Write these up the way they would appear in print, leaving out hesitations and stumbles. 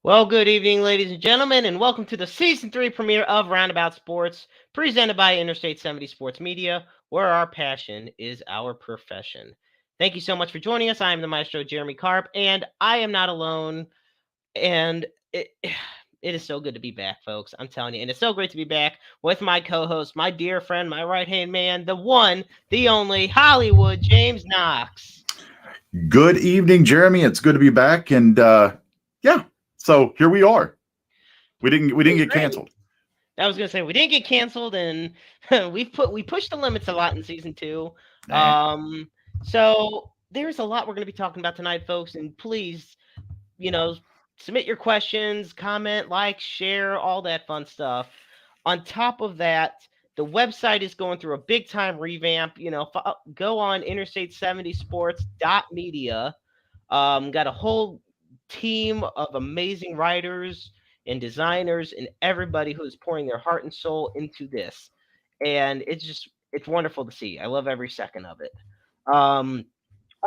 Well, good evening, ladies and gentlemen, and welcome to the season 3 premiere of Roundabout Sports, presented by Interstate 70 Sports Media, where our passion is our profession. Thank you so much for joining us. I am the Maestro, Jeremy Karp, and I am not alone. And it is so good to be back, folks. I'm telling you, and it's so great to be back with my co-host, my dear friend, my right-hand man, the one, the only Hollywood James Knox. Good evening, Jeremy. It's good to be back, and yeah, so here we are. We didn't get canceled. I was gonna say we didn't get canceled, and we pushed the limits a lot in season 2. Nah. So there's a lot we're gonna be talking about tonight, folks. And please, you know, submit your questions, comment, like, share, all that fun stuff. On top of that, the website is going through a big time revamp. Go on interstate70sports.media. Got a whole team of amazing writers and designers and everybody who's pouring their heart and soul into this. And it's wonderful to see. I love every second of it. Um,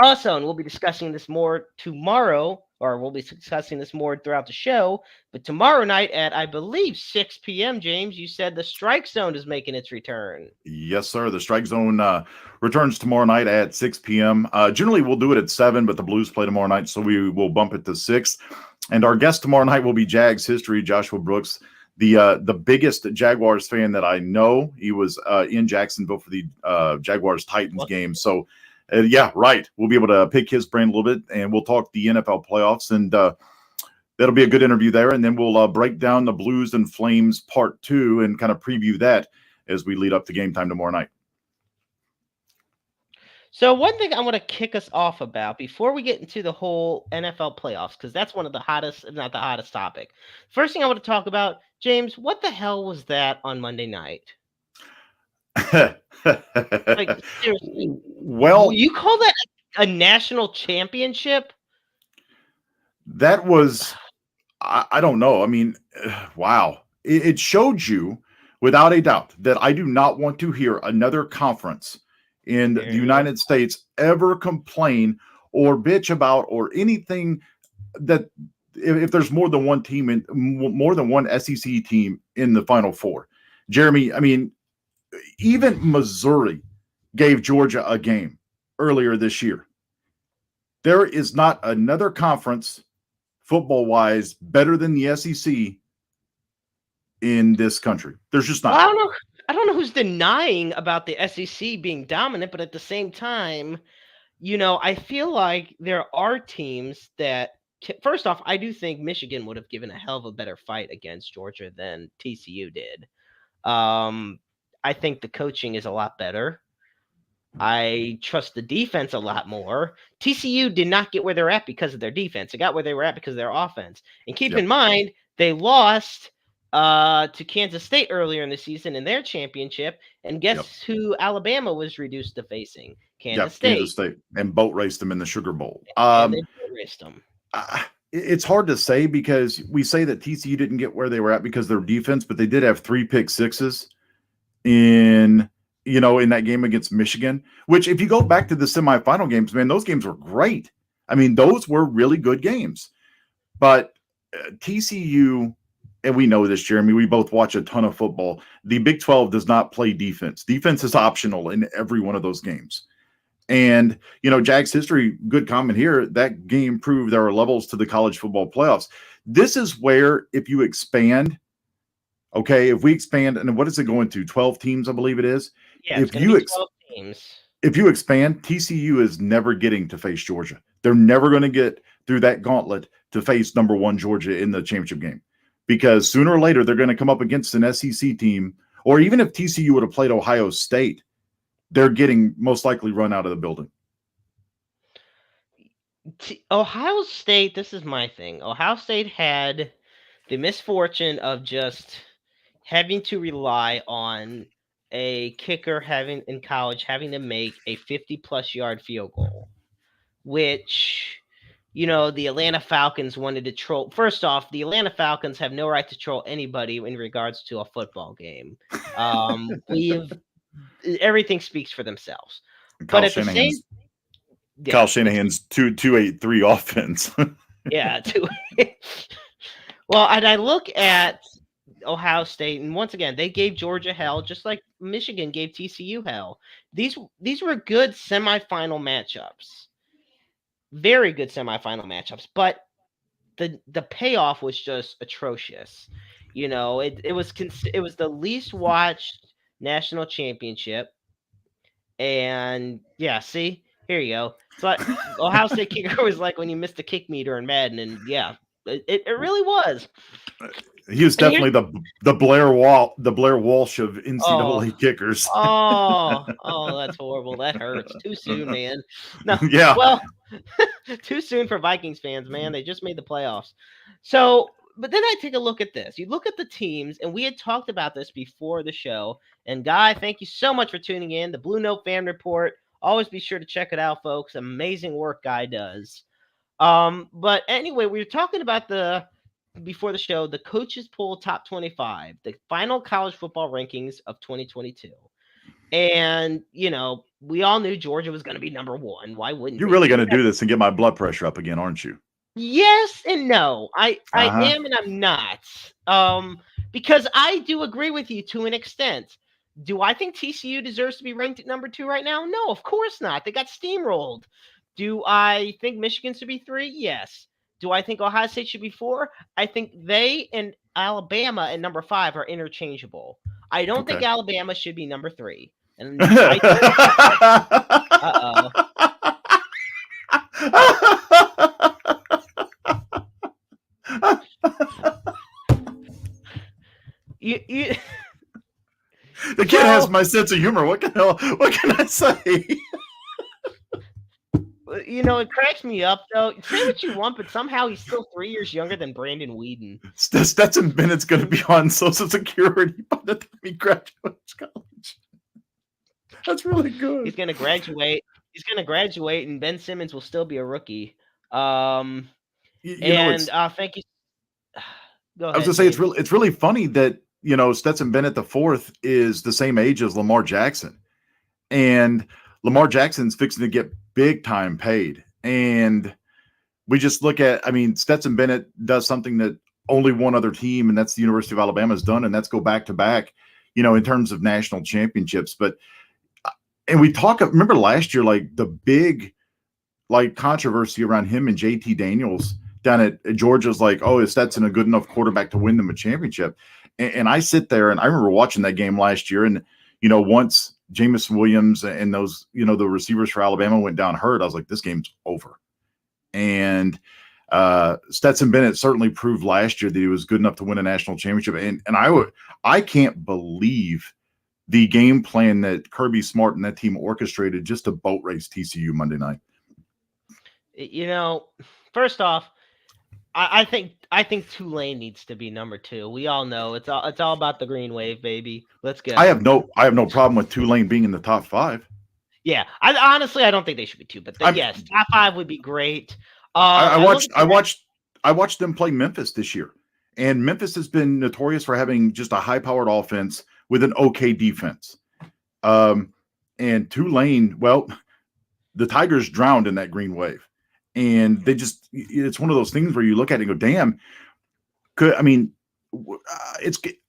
Also, and we'll be discussing this more tomorrow, or we'll be discussing this more throughout the show. But tomorrow night at, I believe, 6 p.m., James, you said the Strike Zone is making its return. Yes, sir. The Strike Zone returns tomorrow night at 6 p.m. Generally, we'll do it at 7, but the Blues play tomorrow night, so we will bump it to 6. And our guest tomorrow night will be Jags history, Joshua Brooks, the biggest Jaguars fan that I know. He was in Jacksonville for the Jaguars-Titans game, so yeah, right. We'll be able to pick his brain a little bit, and we'll talk the NFL playoffs, and that'll be a good interview there. And then we'll break down the Blues and Flames Part 2 and kind of preview that as we lead up to game time tomorrow night. So one thing I want to kick us off about before we get into the whole NFL playoffs, because that's one of the hottest, if not the hottest topic. First thing I want to talk about, James, what the hell was that on Monday night? Like, seriously. Well, you call that a national championship? That was, I don't know. I mean, wow. It showed you, without a doubt, that I do not want to hear another conference in the United States ever complain or bitch about or anything that if there's more than one team in more than one SEC team in the Final Four. Jeremy, I mean, even Missouri gave Georgia a game earlier this year. There is not another conference, football-wise, better than the SEC in this country. There's just not. Well, I don't know who's denying about the SEC being dominant, but at the same time, I feel like there are teams that, first off, I do think Michigan would have given a hell of a better fight against Georgia than TCU did. I think the coaching is a lot better. I trust the defense a lot more. TCU did not get where they're at because of their defense. It got where they were at because of their offense. And keep in mind, they lost to Kansas State earlier in the season in their championship. And guess who Alabama was reduced to facing? Kansas State. Kansas State. And boat raced them in the Sugar Bowl. And they boat raced them. It's hard to say because we say that TCU didn't get where they were at because of their defense, but they did have 3 pick sixes in that game against Michigan, which if you go back to the semifinal games, man, those games were great. I mean, those were really good games. But TCU, and we know this, Jeremy, we both watch a ton of football. The Big 12 does not play defense. Defense is optional in every one of those games. And, Jags history, good comment here, that game proved there are levels to the college football playoffs. This is where if you expand, okay, if we expand, and what is it going to? 12 teams, I believe it is. Yeah, it's going to be 12 teams. If you expand, TCU is never getting to face Georgia. They're never going to get through that gauntlet to face number 1 Georgia in the championship game. Because sooner or later, they're going to come up against an SEC team, or even if TCU would have played Ohio State, they're getting most likely run out of the building. Ohio State, this is my thing. Ohio State had the misfortune of just having to rely on a kicker in college having to make a 50-plus yard field goal, which, the Atlanta Falcons wanted to troll. First off, the Atlanta Falcons have no right to troll anybody in regards to a football game. Everything speaks for themselves. But at the same, Kyle Shanahan's 2-8-3 offense. Yeah, Well, and I look at Ohio State, and once again, they gave Georgia hell, just like Michigan gave TCU hell. These were good semifinal matchups, very good semifinal matchups, but the payoff was just atrocious. It was the least watched national championship, and yeah, see, here you go. So Ohio State kicker was like when you missed the kick meter in Madden, and yeah, it really was. He was And here's definitely the Blair Walsh of oh NCAA kickers. that's horrible. That hurts. Too soon, man. No, Yeah. well, too soon for Vikings fans, man. They just made the playoffs. So, but then I take a look at this. You look at the teams, and we had talked about this before the show. And Guy, thank you so much for tuning in. The Blue Note Fan Report. Always be sure to check it out, folks. Amazing work Guy does. But anyway, we were talking about before the show, the coaches poll top 25, the final college football rankings of 2022. And, we all knew Georgia was going to be number one. Why wouldn't You're they really be? going to do this and get my blood pressure up again, aren't you? Yes and no. I Uh-huh. am and I'm not. Because I do agree with you to an extent. Do I think TCU deserves to be ranked at number 2 right now? No, of course not. They got steamrolled. Do I think Michigan should be 3? Yes. Do I think Ohio State should be 4? I think they and Alabama at number 5 are interchangeable. I don't think Okay. Alabama should be number 3. And I uh-oh. You The kid has my sense of humor. What can I say? it cracks me up though. Say what you want, but somehow he's still 3 years younger than Brandon Whedon. Stetson Bennett's going to be on Social Security by the time he graduates college. That's really good. He's going to graduate. And Ben Simmons will still be a rookie. Thank you. Go ahead. I was going to say it's really funny that Stetson Bennett the fourth is the same age as Lamar Jackson, and Lamar Jackson's fixing to get big time paid. And we just look at, Stetson Bennett does something that only one other team, and that's the University of Alabama, has done, and that's go back to back, in terms of national championships. And we remember last year, like the big, controversy around him and JT Daniels down at Georgia's like, oh, is Stetson a good enough quarterback to win them a championship? And I sit there and I remember watching that game last year, and once Jamison Williams and those, the receivers for Alabama went down hurt, I was like, this game's over. And Stetson Bennett certainly proved last year that he was good enough to win a national championship. And I can't believe the game plan that Kirby Smart and that team orchestrated just to boat race TCU Monday night. First off, I think Tulane needs to be number 2. We all know it's all about the green wave, baby. Let's go. I have no problem with Tulane being in the top 5. Yeah, I don't think they should be 2, but yes, top 5 would be great. I watched them play Memphis this year, and Memphis has been notorious for having just a high-powered offense with an okay defense. And Tulane, well, the Tigers drowned in that green wave. And it's one of those things where you look at it and go, damn,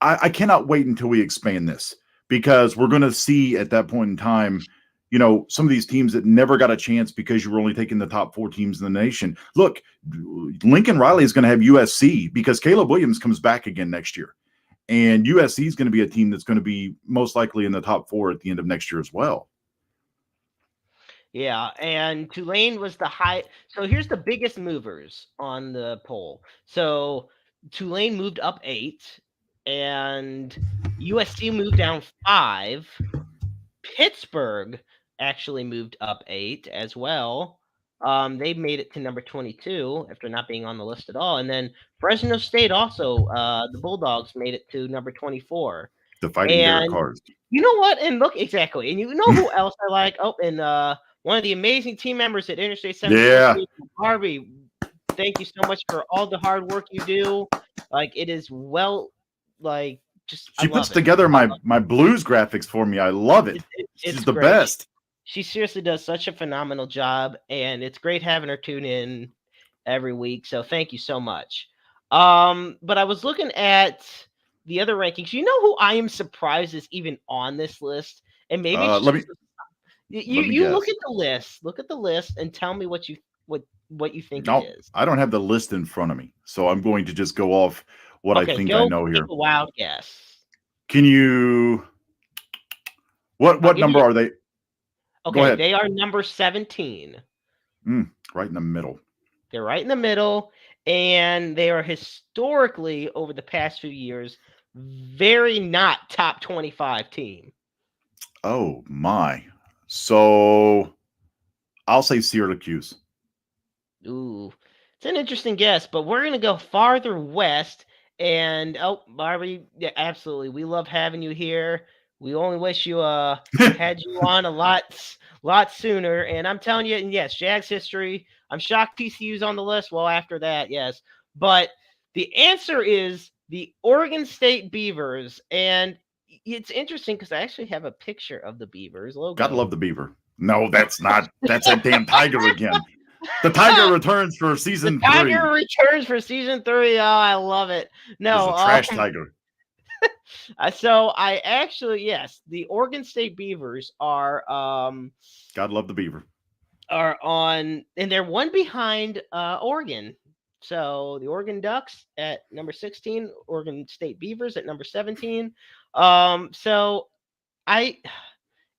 I cannot wait until we expand this, because we're going to see at that point in time, some of these teams that never got a chance because you were only taking the top 4 teams in the nation. Look, Lincoln Riley is going to have USC because Caleb Williams comes back again next year. And USC is going to be a team that's going to be most likely in the top 4 at the end of next year as well. Yeah, and Tulane was the high. So here's the biggest movers on the poll. So Tulane moved up 8, and USC moved down 5. Pittsburgh actually moved up 8 as well. They made it to number 22 after not being on the list at all. And then Fresno State also, the Bulldogs made it to number 24. The Fighting Derek Carrs. You know what? And look, exactly. And you know who else I like? Oh, and one of the amazing team members at Interstate 7. Yeah. Harvey, thank you so much for all the hard work you do. It is she puts together my blues graphics for me. I love it. She's the best. She seriously does such a phenomenal job, and it's great having her tune in every week. So thank you so much. But I was looking at the other rankings. You know who I am surprised is even on this list, and maybe it's Let me just you. let me You look guess. at the list. Look at the list and tell me what you think it No, is. I don't have the list in front of me, so I'm going to just go off what I Okay, think I go know take here. a wild guess. Can you? I'll What give number you. are they? Go Okay, ahead. they are number 17. Right in the middle. They're right in the middle, and they are historically over the past few years very not top 25 team. Oh my. So I'll say Syracuse. Ooh, it's an interesting guess, but we're gonna go farther west. And oh, Barbie, yeah, absolutely, we love having you here. We only wish you had you on a lot sooner. And I'm telling you, and yes, Jags history. I'm shocked TCU's on the list. Well, after that, yes, but the answer is the Oregon State Beavers, and it's interesting because I actually have a picture of the Beavers Gotta logo. love the Beaver. No, that's not. That's that damn Tiger again. The Tiger returns for The season Tiger 3. returns for season 3. Oh, I love it. This is No, a trash Tiger. so I actually yes, the Oregon State Beavers Gotta love the Beaver. are on, and they're one behind Oregon. So the Oregon Ducks at number 16, Oregon State Beavers at number 17. So I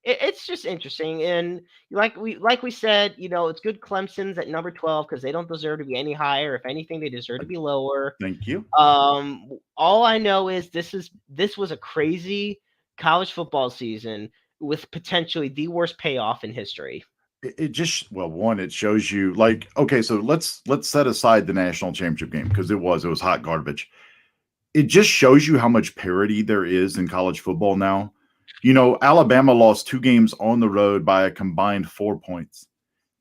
it's just interesting, and like we said, it's good Clemson's at number 12 because they don't deserve to be any higher. If anything, they deserve to be lower. Thank you. All I know is this was a crazy college football season with potentially the worst payoff in history. It just one, it shows you like okay, so let's set aside the national championship game because it was hot garbage. It just shows you how much parity there is in college football now. Alabama lost 2 games on the road by a combined 4 points.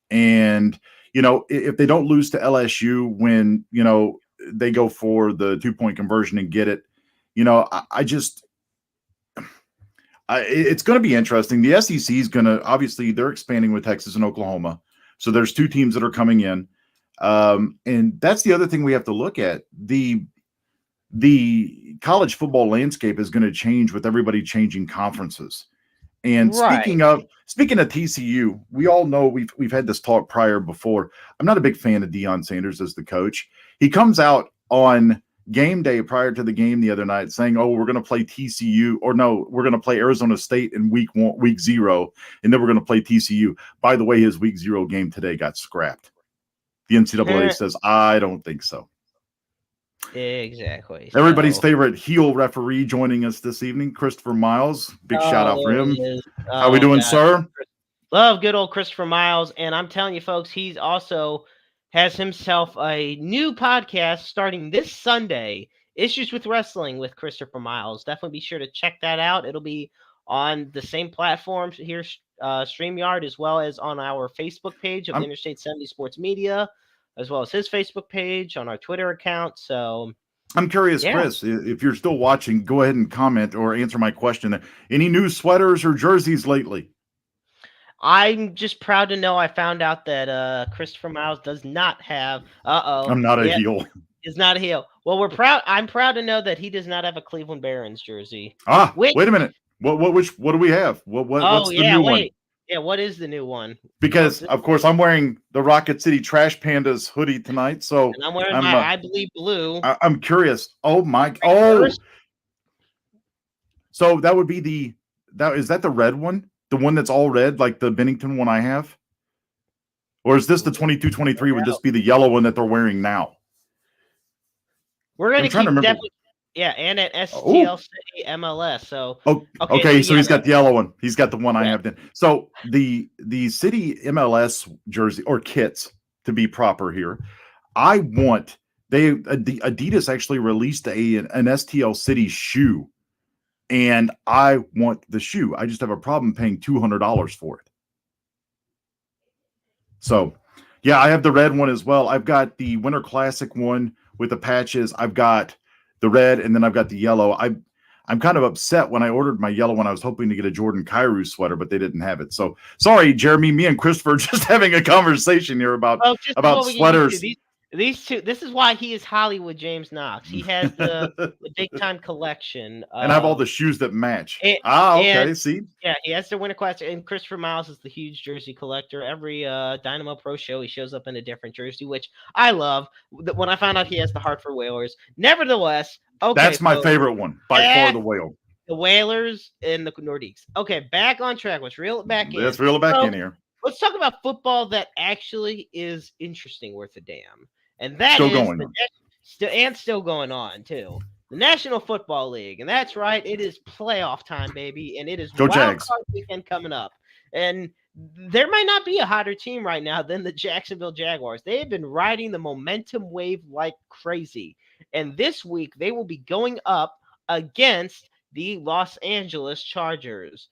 And, if they don't lose to LSU when, they go for the 2-point conversion and get it, it's going to be interesting. The SEC is going to, obviously, they're expanding with Texas and Oklahoma. So there's 2 teams that are coming in. And that's the other thing we have to look at. The college football landscape is going to change with everybody changing conferences. And Right. speaking of TCU, we all know we've had this talk prior before. I'm not a big fan of Dion Sanders as the coach. He comes out on game day prior to the game the other night saying, "Oh, we're going to play TCU," or "No, we're going to play Arizona State in week 0, and then we're going to play TCU." By the way, his week 0 game today got scrapped. The NCAA says, "I don't think so." Exactly. Everybody's So, favorite heel referee joining us this evening, Christopher Miles. Big shout out for there him. he is. How we Oh doing, God, sir? love good old Christopher Miles, and I'm telling you, folks, he's also has himself a new podcast starting this Sunday. Issues with Wrestling with Christopher Miles. Definitely be sure to check that out. It'll be on the same platforms here, StreamYard, as well as on our Facebook page of Interstate 70 Sports Media, as well as his Facebook page on our Twitter account. So I'm curious, yeah. Chris, if you're still watching, go ahead and comment or answer my question. Any new sweaters or jerseys lately? I'm just proud to know I found out that Christopher Miles does not have. I'm not a heel. Is not a heel. Well, I'm proud to know that he does not have a Cleveland Barons jersey. Wait a minute. What do we have? What's the new one? Yeah, what is the new one? Because of course I'm wearing the Rocket City Trash Pandas hoodie tonight, so and I'm wearing my I Believe blue. I'm curious. Oh my! Oh, so that would be is that the red one? The one that's all red, like the Bennington one I have? Or is this the 22-23? Would this be the yellow one that they're wearing now? We're going to keep definitely, and at STL City MLS. So okay, so he's got the yellow one. He's got the one I have then. So the City MLS jersey or kits, to be proper here, I want the Adidas actually released an STL City shoe. And I want the shoe. I just have a problem paying $200 for it. So, yeah, I have the red one as well. I've got the Winter Classic one with the patches. I've got the red, and then I've got the yellow. I'm kind of upset when I ordered my yellow one. I was hoping to get a Jordan Kyrou sweater, but they didn't have it. So, sorry, Jeremy. Me and Christopher just having a conversation here about sweaters. These two. This is why he is Hollywood James Knox. He has the big time collection And I have all the of shoes that match. and, and Okay. See, yeah, he has the Winter Classic. And Christopher Miles is the huge jersey collector. Every Dynamo Pro show, he shows up in a different jersey, which I love. When I found out he has the Hartford Whalers, nevertheless, okay, that's my folks, favorite one by far. back The whale. the Whalers and the Nordiques. Okay, back on track. Let's reel it back in. Let's reel it back So in here. let's talk about football that actually is interesting, worth a damn, and that Still is going on. still going on too. The National Football League, and that's right, it is playoff time, baby, and it is Go wild Jags. card weekend coming up. And there might not be a hotter team right now than the Jacksonville Jaguars. They have been riding the momentum wave like crazy, and this week they will be going up against the Los Angeles Chargers.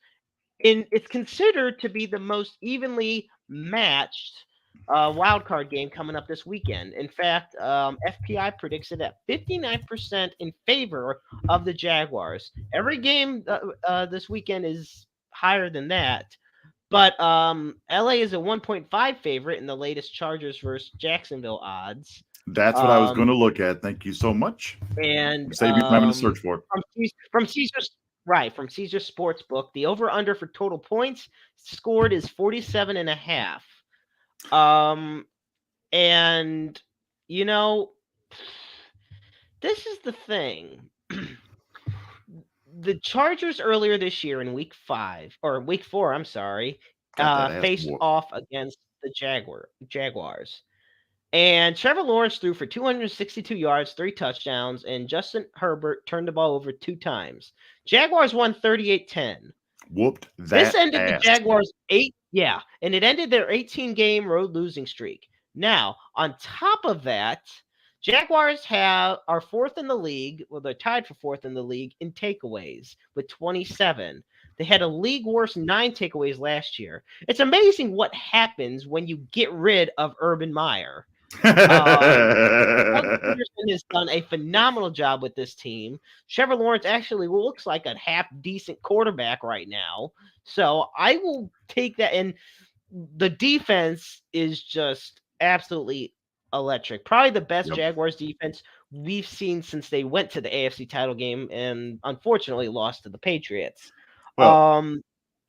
And it's considered to be the most evenly matched wild card game coming up this weekend. In fact, FPI predicts it at 59% in favor of the Jaguars. Every game this weekend is higher than that. But LA is a 1.5 favorite in the latest Chargers versus Jacksonville odds. That's what I was going to look at. Thank you so much. And Save me from having to search for it. From Caesar's from Caesar's Sportsbook, the over under for total points scored is 47 and a half. And you know, this is the thing. The Chargers earlier this year in week 4, I'm sorry, faced off against the Jaguars. And Trevor Lawrence threw for 262 yards, 3 touchdowns, and Justin Herbert turned the ball over 2 times. Jaguars won 38-10. Whooped that This ended ass. the Jaguars' and it ended their 18-game road losing streak. Now, on top of that, Jaguars are fourth in the league. Well, they're tied for fourth in the league in takeaways with 27. They had a league worst 9 takeaways last year. It's amazing what happens when you get rid of Urban Meyer. Doug Peterson has done a phenomenal job with this team. Trevor Lawrence actually looks like a half decent quarterback right now. So I will take that. And the defense is just absolutely electric. Probably the best Jaguars defense we've seen since they went to the AFC title game and unfortunately lost to the Patriots. Well,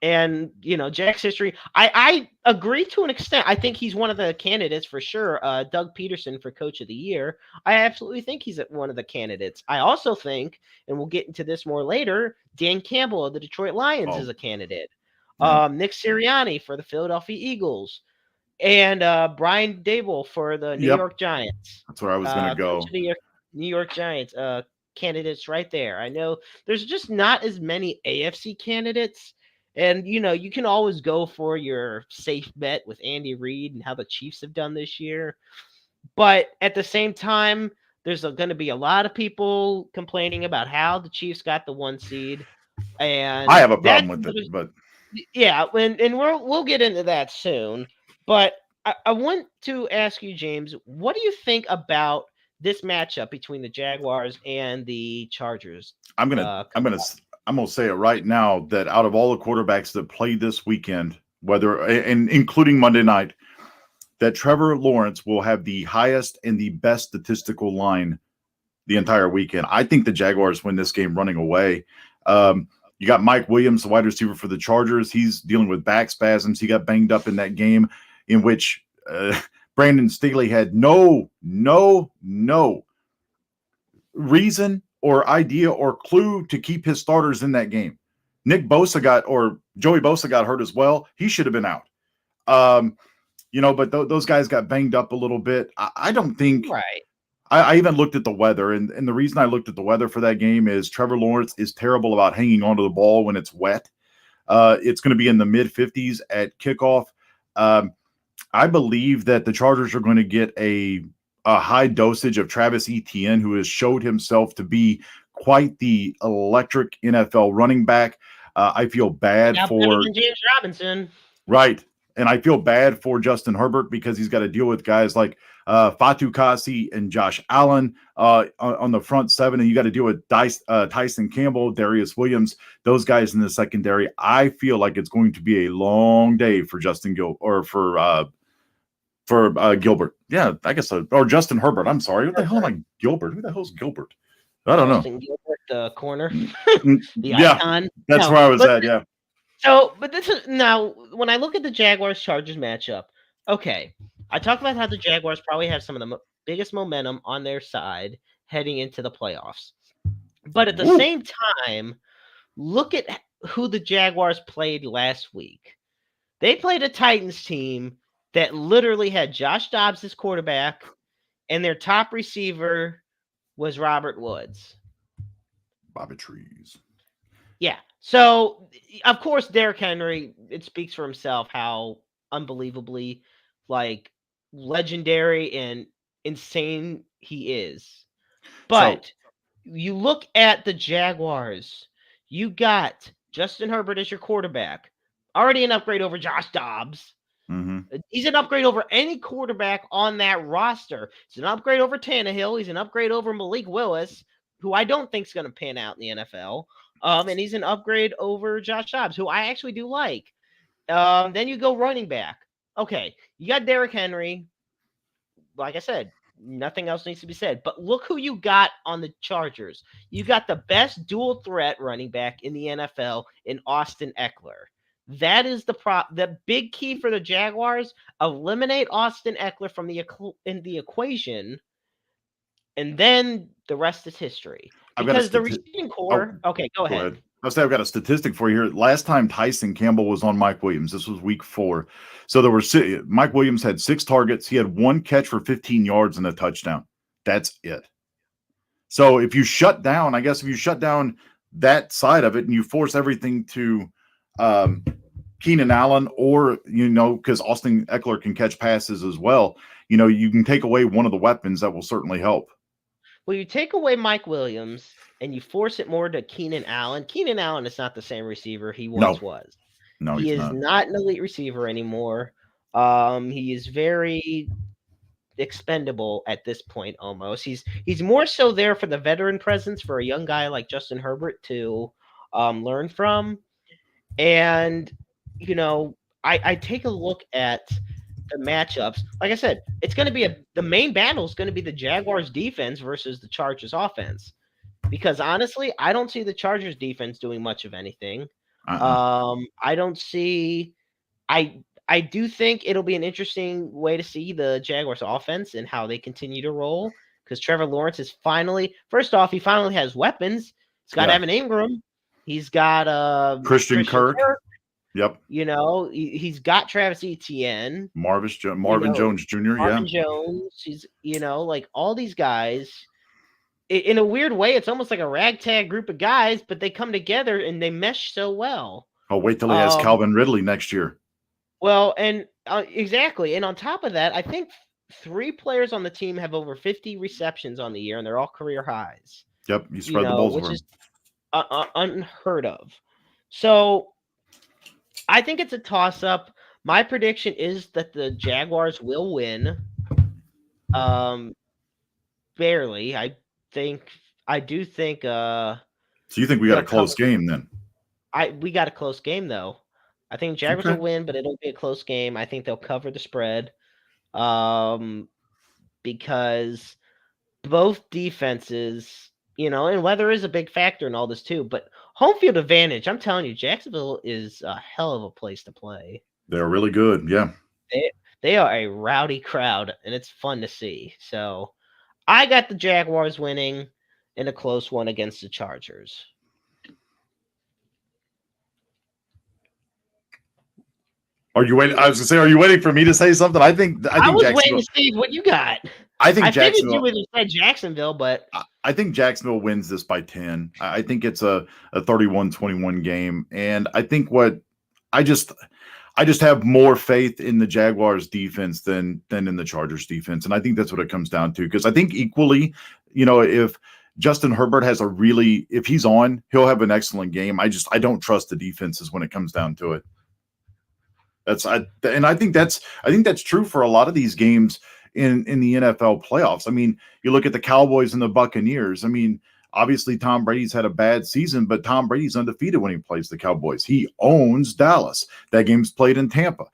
and Jack's history, I agree to an extent. I think he's one of the candidates for sure. Doug Peterson for Coach of the Year. I absolutely think he's one of the candidates. I also think, and we'll get into this more later, Dan Campbell of the Detroit Lions is a candidate. Nick Sirianni for the Philadelphia Eagles, and Brian Daboll for the New York Giants. That's where I was going to go. Coach of the Year, New York Giants candidates right there. I know there's just not as many AFC candidates. And, you can always go for your safe bet with Andy Reid and how the Chiefs have done this year. But at the same time, there's going to be a lot of people complaining about how the Chiefs got the 1 seed. And I have a problem with it, but yeah, and we'll get into that soon. But I want to ask you, James, what do you think about this matchup between the Jaguars and the Chargers? I'm gonna say it right now that out of all the quarterbacks that played this weekend, and including Monday night, that Trevor Lawrence will have the highest and the best statistical line the entire weekend. I think the Jaguars win this game running away. You got Mike Williams, the wide receiver for the Chargers. He's dealing with back spasms. He got banged up in that game in which Brandon Staley had no reason or idea or clue to keep his starters in that game. Joey Bosa got hurt as well. He should have been out. But those guys got banged up a little bit. I don't think. Right. I even looked at the weather, and the reason I looked at the weather for that game is Trevor Lawrence is terrible about hanging onto the ball when it's wet. It's going to be in the mid-50s at kickoff. I believe that the Chargers are going to get a high dosage of Travis Etienne, who has showed himself to be quite the electric NFL running back. I feel bad for James Robinson. Right. And I feel bad for Justin Herbert because he's got to deal with guys like Fatu Kasi and Josh Allen on the front 7. And you got to deal with Tyson Campbell, Darius Williams, those guys in the secondary. I feel like it's going to be a long day for Gilbert. Yeah, I guess so. Or Justin Herbert. I'm sorry. What the hell am I? Gilbert? Who the hell's Gilbert? I don't know. Austin Gilbert, the corner, the Yeah, icon. that's No, where I was but at. Yeah. but this is now when I look at the Jaguars Chargers matchup. Okay, I talked about how the Jaguars probably have some of the biggest momentum on their side heading into the playoffs. But at the Woo. same time, look at who the Jaguars played last week. They played a Titans team that literally had Josh Dobbs as quarterback, and their top receiver was Robert Woods. Bobby Trees. Yeah. So, of course, Derrick Henry, it speaks for himself how unbelievably, like, legendary and insane he is. So, But you look at the Jaguars, you got Justin Herbert as your quarterback, already an upgrade over Josh Dobbs. He's an upgrade over any quarterback on that roster. He's an upgrade over Tannehill. He's an upgrade over Malik Willis, who I don't think is going to pan out in the NFL. And he's an upgrade over Josh Dobbs, who I actually do like. Then you go running back. Okay, you got Derrick Henry. Like I said, nothing else needs to be said. But look who you got on the Chargers. You got the best dual threat running back in the NFL in Austin Eckler. That is the big key for the Jaguars. Eliminate Austin Eckler from the equation, and then the rest is history. Because the receiving core. Okay, go ahead. I'll say I've got a statistic for you here. Last time Tyson Campbell was on Mike Williams, this was week 4. So Mike Williams had 6 targets. He had 1 catch for 15 yards and a touchdown. That's it. So if you shut down that side of it and you force everything to Keenan Allen, or, because Austin Eckler can catch passes as well, you can take away one of the weapons that will certainly help. Well, you take away Mike Williams and you force it more to Keenan Allen. Keenan Allen is not the same receiver he once was. No, he is not an elite receiver anymore. He is very expendable at this point almost. He's more so there for the veteran presence for a young guy like Justin Herbert to learn from. And, I take a look at the matchups. Like I said, it's going to be the main battle is going to be the Jaguars defense versus the Chargers offense. Because honestly, I don't see the Chargers defense doing much of anything. I don't see. I do think it'll be an interesting way to see the Jaguars offense and how they continue to roll. Because Trevor Lawrence is first off, he finally has weapons. He's got Evan Ingram. He's got Christian Kirk. Yep. He's got Travis Etienne. Marvin Jones Jr. Marvin Jones. He's like all these guys. In a weird way, it's almost like a ragtag group of guys, but they come together and they mesh so well. Oh, wait till he has Calvin Ridley next year. Well, and exactly. And on top of that, I think 3 players on the team have over 50 receptions on the year, and they're all career highs. Yep, you spread the balls which over. Is unheard of. So I think it's a toss-up. My prediction is that the Jaguars will win. Barely. I do think so you think we got a close game then? We got a close game though. I think Jaguars will win, but it'll be a close game. I think they'll cover the spread. Because both defenses, and weather is a big factor in all this too, but home field advantage, I'm telling you, Jacksonville is a hell of a place to play. They're really good, yeah. They are a rowdy crowd, and it's fun to see. So I got the Jaguars winning in a close one against the Chargers. Are you waiting? I was gonna say, are you waiting for me to say something? I think I was waiting to see what you got. I think Jacksonville. You would have said Jacksonville, but I think Jacksonville wins this by 10. I think it's a 31-21 game, and I think I just have more faith in the Jaguars defense than in the Chargers defense, and I think that's what it comes down to. Because I think equally, if Justin Herbert if he's on, he'll have an excellent game. I don't trust the defenses when it comes down to it. I think that's true for a lot of these games in the NFL playoffs. I mean, you look at the Cowboys and the Buccaneers. I mean, obviously Tom Brady's had a bad season, but Tom Brady's undefeated when he plays the Cowboys. He owns Dallas. That game's played in Tampa.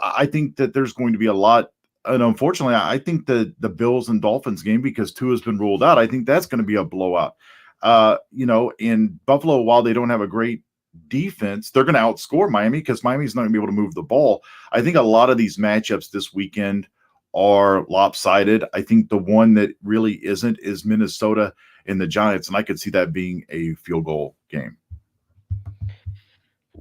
I think that there's going to be a lot and unfortunately, I think the Bills and Dolphins game, because two has been ruled out, I think that's going to be a blowout. In Buffalo, while they don't have a great defense, they're going to outscore Miami because Miami's not going to be able to move the ball. I think a lot of these matchups this weekend are lopsided. I think the one that really isn't is Minnesota and the Giants, and I could see that being a field goal game.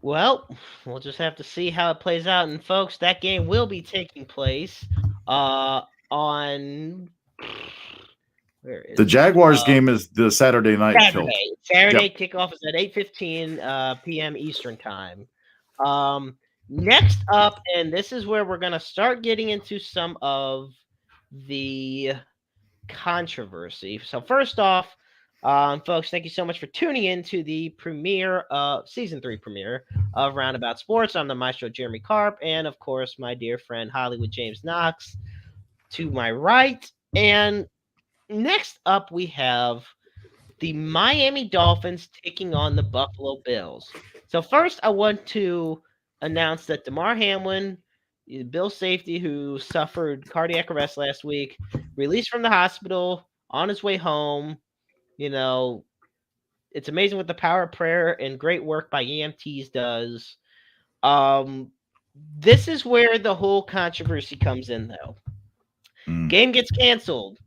Well, we'll just have to see how it plays out. And folks, that game will be taking place on where The is it? Jaguars game is the Saturday night tilt. Saturday. Saturday Yep. kickoff is at 8:15 p.m. Eastern time. Um, Next up, and this is where we're gonna start getting into some of the controversy. So first off, folks, thank you so much for tuning in to the premiere, season 3 premiere of Roundabout Sports. I'm the Maestro Jeremy Carp, and of course, my dear friend Hollywood James Knox to my right. And next up, we have the Miami Dolphins taking on the Buffalo Bills. So first, I want to announce that Damar Hamlin, the Bill safety who suffered cardiac arrest last week, released from the hospital on his way home. You know, it's amazing what the power of prayer and great work by EMTs does. Um, this is where the whole controversy comes in, though. Mm. Game gets canceled.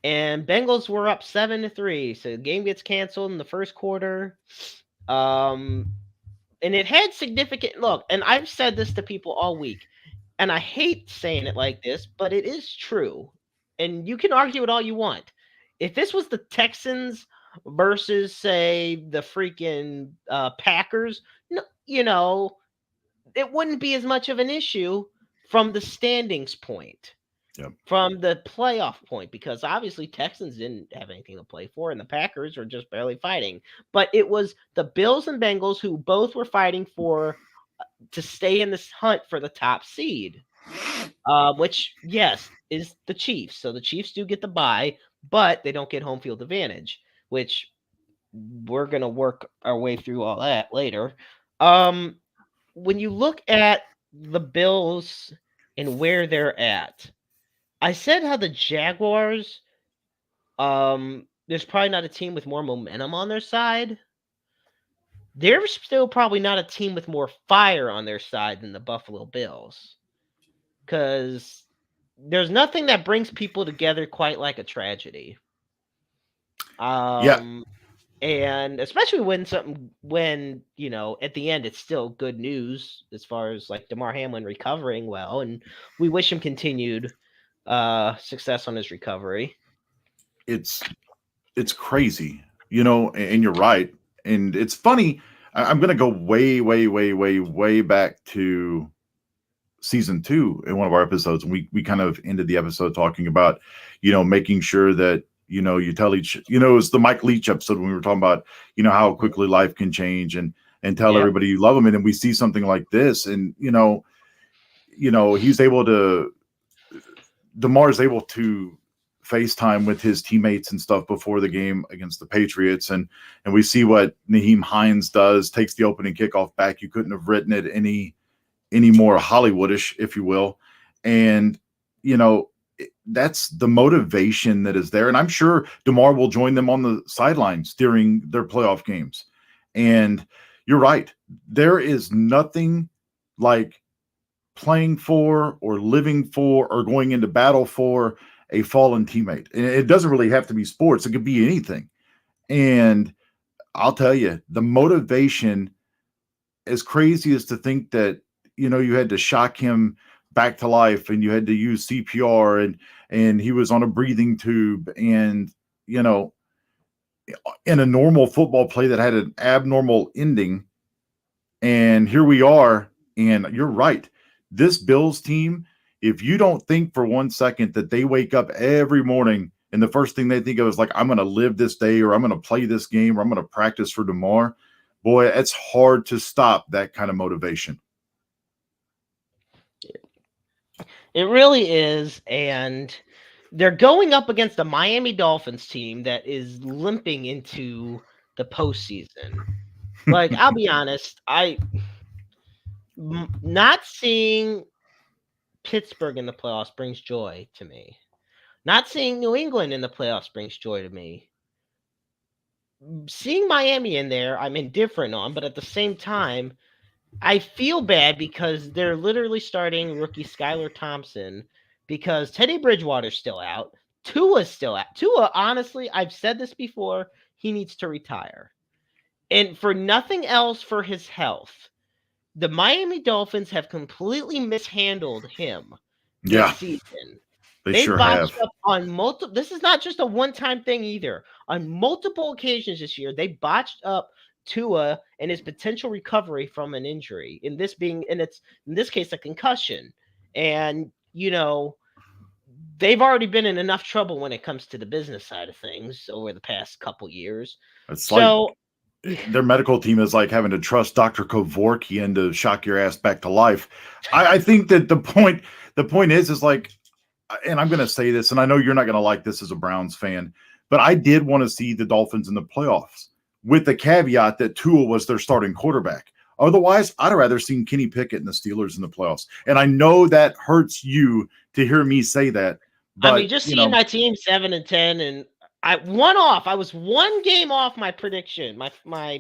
And Bengals were up 7-3, so the game gets canceled in the first quarter. And it had significant look. And I've said this to people all week, and I hate saying it like this, but it is true. And you can argue it all you want. If this was the Texans versus, say, the freaking Packers, no, it wouldn't be as much of an issue from the standings point. Yep. From the playoff point, because obviously Texans didn't have anything to play for, and the Packers were just barely fighting. But it was the Bills and Bengals who both were fighting for to stay in this hunt for the top seed, which yes is the Chiefs. So the Chiefs do get the bye, but they don't get home field advantage, which we're gonna work our way through all that later. When you look at the Bills and where they're at. I said how the Jaguars, there's probably not a team with more momentum on their side. They're still probably not a team with more fire on their side than the Buffalo Bills. Because there's nothing that brings people together quite like a tragedy. Yeah. And especially when at the end it's still good news as far as like Damar Hamlin recovering well, and we wish him continued success on his recovery. It's crazy, and you're right. And it's funny. I'm going to go way, way, way, way, way back to season 2 in one of our episodes. And we kind of ended the episode talking about, making sure that, you tell each, it was the Mike Leach episode when we were talking about, how quickly life can change and tell everybody you love them. And then we see something like this and, he's able to, Damar's able to FaceTime with his teammates and stuff before the game against the Patriots. And we see what Naheem Hines does, takes the opening kickoff back. You couldn't have written it any more Hollywoodish, if you will. And, that's the motivation that is there. And I'm sure Damar will join them on the sidelines during their playoff games. And you're right. There is nothing like playing for or living for or going into battle for a fallen teammate. And it doesn't really have to be sports. It could be anything. And I'll tell you, the motivation, as crazy as to think that, you had to shock him back to life and you had to use CPR and he was on a breathing tube and, in a normal football play that had an abnormal ending. And here we are. And you're right. This Bills team, if you don't think for 1 second that they wake up every morning and the first thing they think of is like, I'm going to live this day or I'm going to play this game or I'm going to practice for Damar, boy, it's hard to stop that kind of motivation. It really is. And they're going up against the Miami Dolphins team that is limping into the postseason. Like, I'll be honest, not seeing Pittsburgh in the playoffs brings joy to me. Not seeing New England in the playoffs brings joy to me. Seeing Miami in there, I'm indifferent on, but at the same time, I feel bad because they're literally starting rookie Skylar Thompson because Teddy Bridgewater's still out. Tua's still out. Tua, honestly, I've said this before, he needs to retire. And for nothing else for his health, the Miami Dolphins have completely mishandled him this Yeah, season. they They sure have. botched up on multiple. This is not just a one-time thing either. On multiple occasions this year, they botched up Tua and his potential recovery from an injury. It's in this case a concussion, and they've already been in enough trouble when it comes to the business side of things over the past couple years. It's like So their medical team is like having to trust Dr. Kevorkian to shock your ass back to life. I think that the point is like, and I'm going to say this, and I know you're not going to like this as a Browns fan, but I did want to see the Dolphins in the playoffs with the caveat that Tua was their starting quarterback. Otherwise, I'd rather seen Kenny Pickett and the Steelers in the playoffs. And I know that hurts you to hear me say that. But, I mean, just seeing my team 7-10, and I was one game off my prediction, my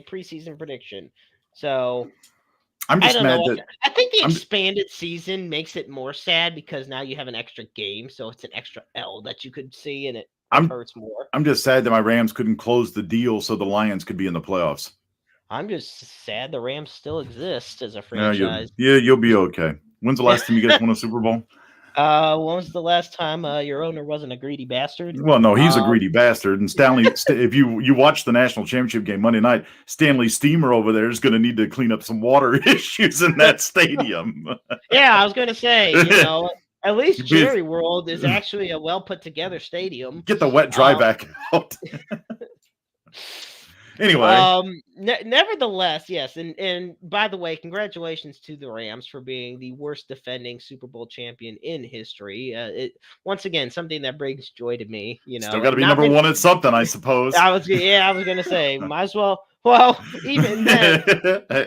preseason prediction. So I'm I just don't mad know. that I think the expanded season makes it more sad because now you have an extra game, so it's an extra L that you could see, and it hurts more. I'm just sad that my Rams couldn't close the deal so the Lions could be in the playoffs. I'm just sad the Rams still exist as a franchise. You'll be okay. When's the last time you guys won a Super Bowl? When was the last time your owner wasn't a greedy bastard? Well, no, he's a greedy bastard. And Stanley, if you watch the national championship game Monday night, Stanley Steamer over there is going to need to clean up some water issues in that stadium. Yeah, I was going to say, at least Jerry World is actually a well put together stadium. Get the wet dry back out. Anyway, nevertheless, yes, and by the way, congratulations to the Rams for being the worst defending Super Bowl champion in history. Once again, something that brings joy to me. Still got to be number one at something, I suppose. I was gonna say, might as well. Well, even then,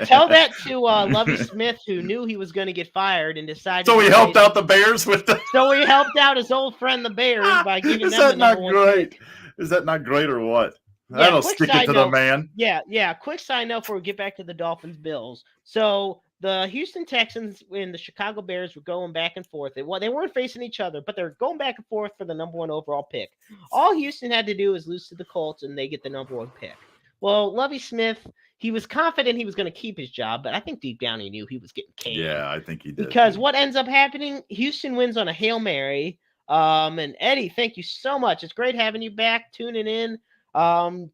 tell that to Lovie Smith, who knew he was going to get fired and decided. So he helped out the Bears with the. So he helped out his old friend the Bears by giving them the number one pick. Is that not great or what? Yeah, that'll stick it to the man. Yeah. Quick side note before we get back to the Dolphins Bills. So the Houston Texans and the Chicago Bears were going back and forth. They weren't facing each other, but they're going back and forth for the number one overall pick. All Houston had to do was lose to the Colts, and they get the number one pick. Well, Lovie Smith, he was confident he was going to keep his job, but I think deep down he knew he was getting canned. Yeah, I think he did. Because what ends up happening, Houston wins on a Hail Mary. And Eddie, thank you so much. It's great having you back, tuning in.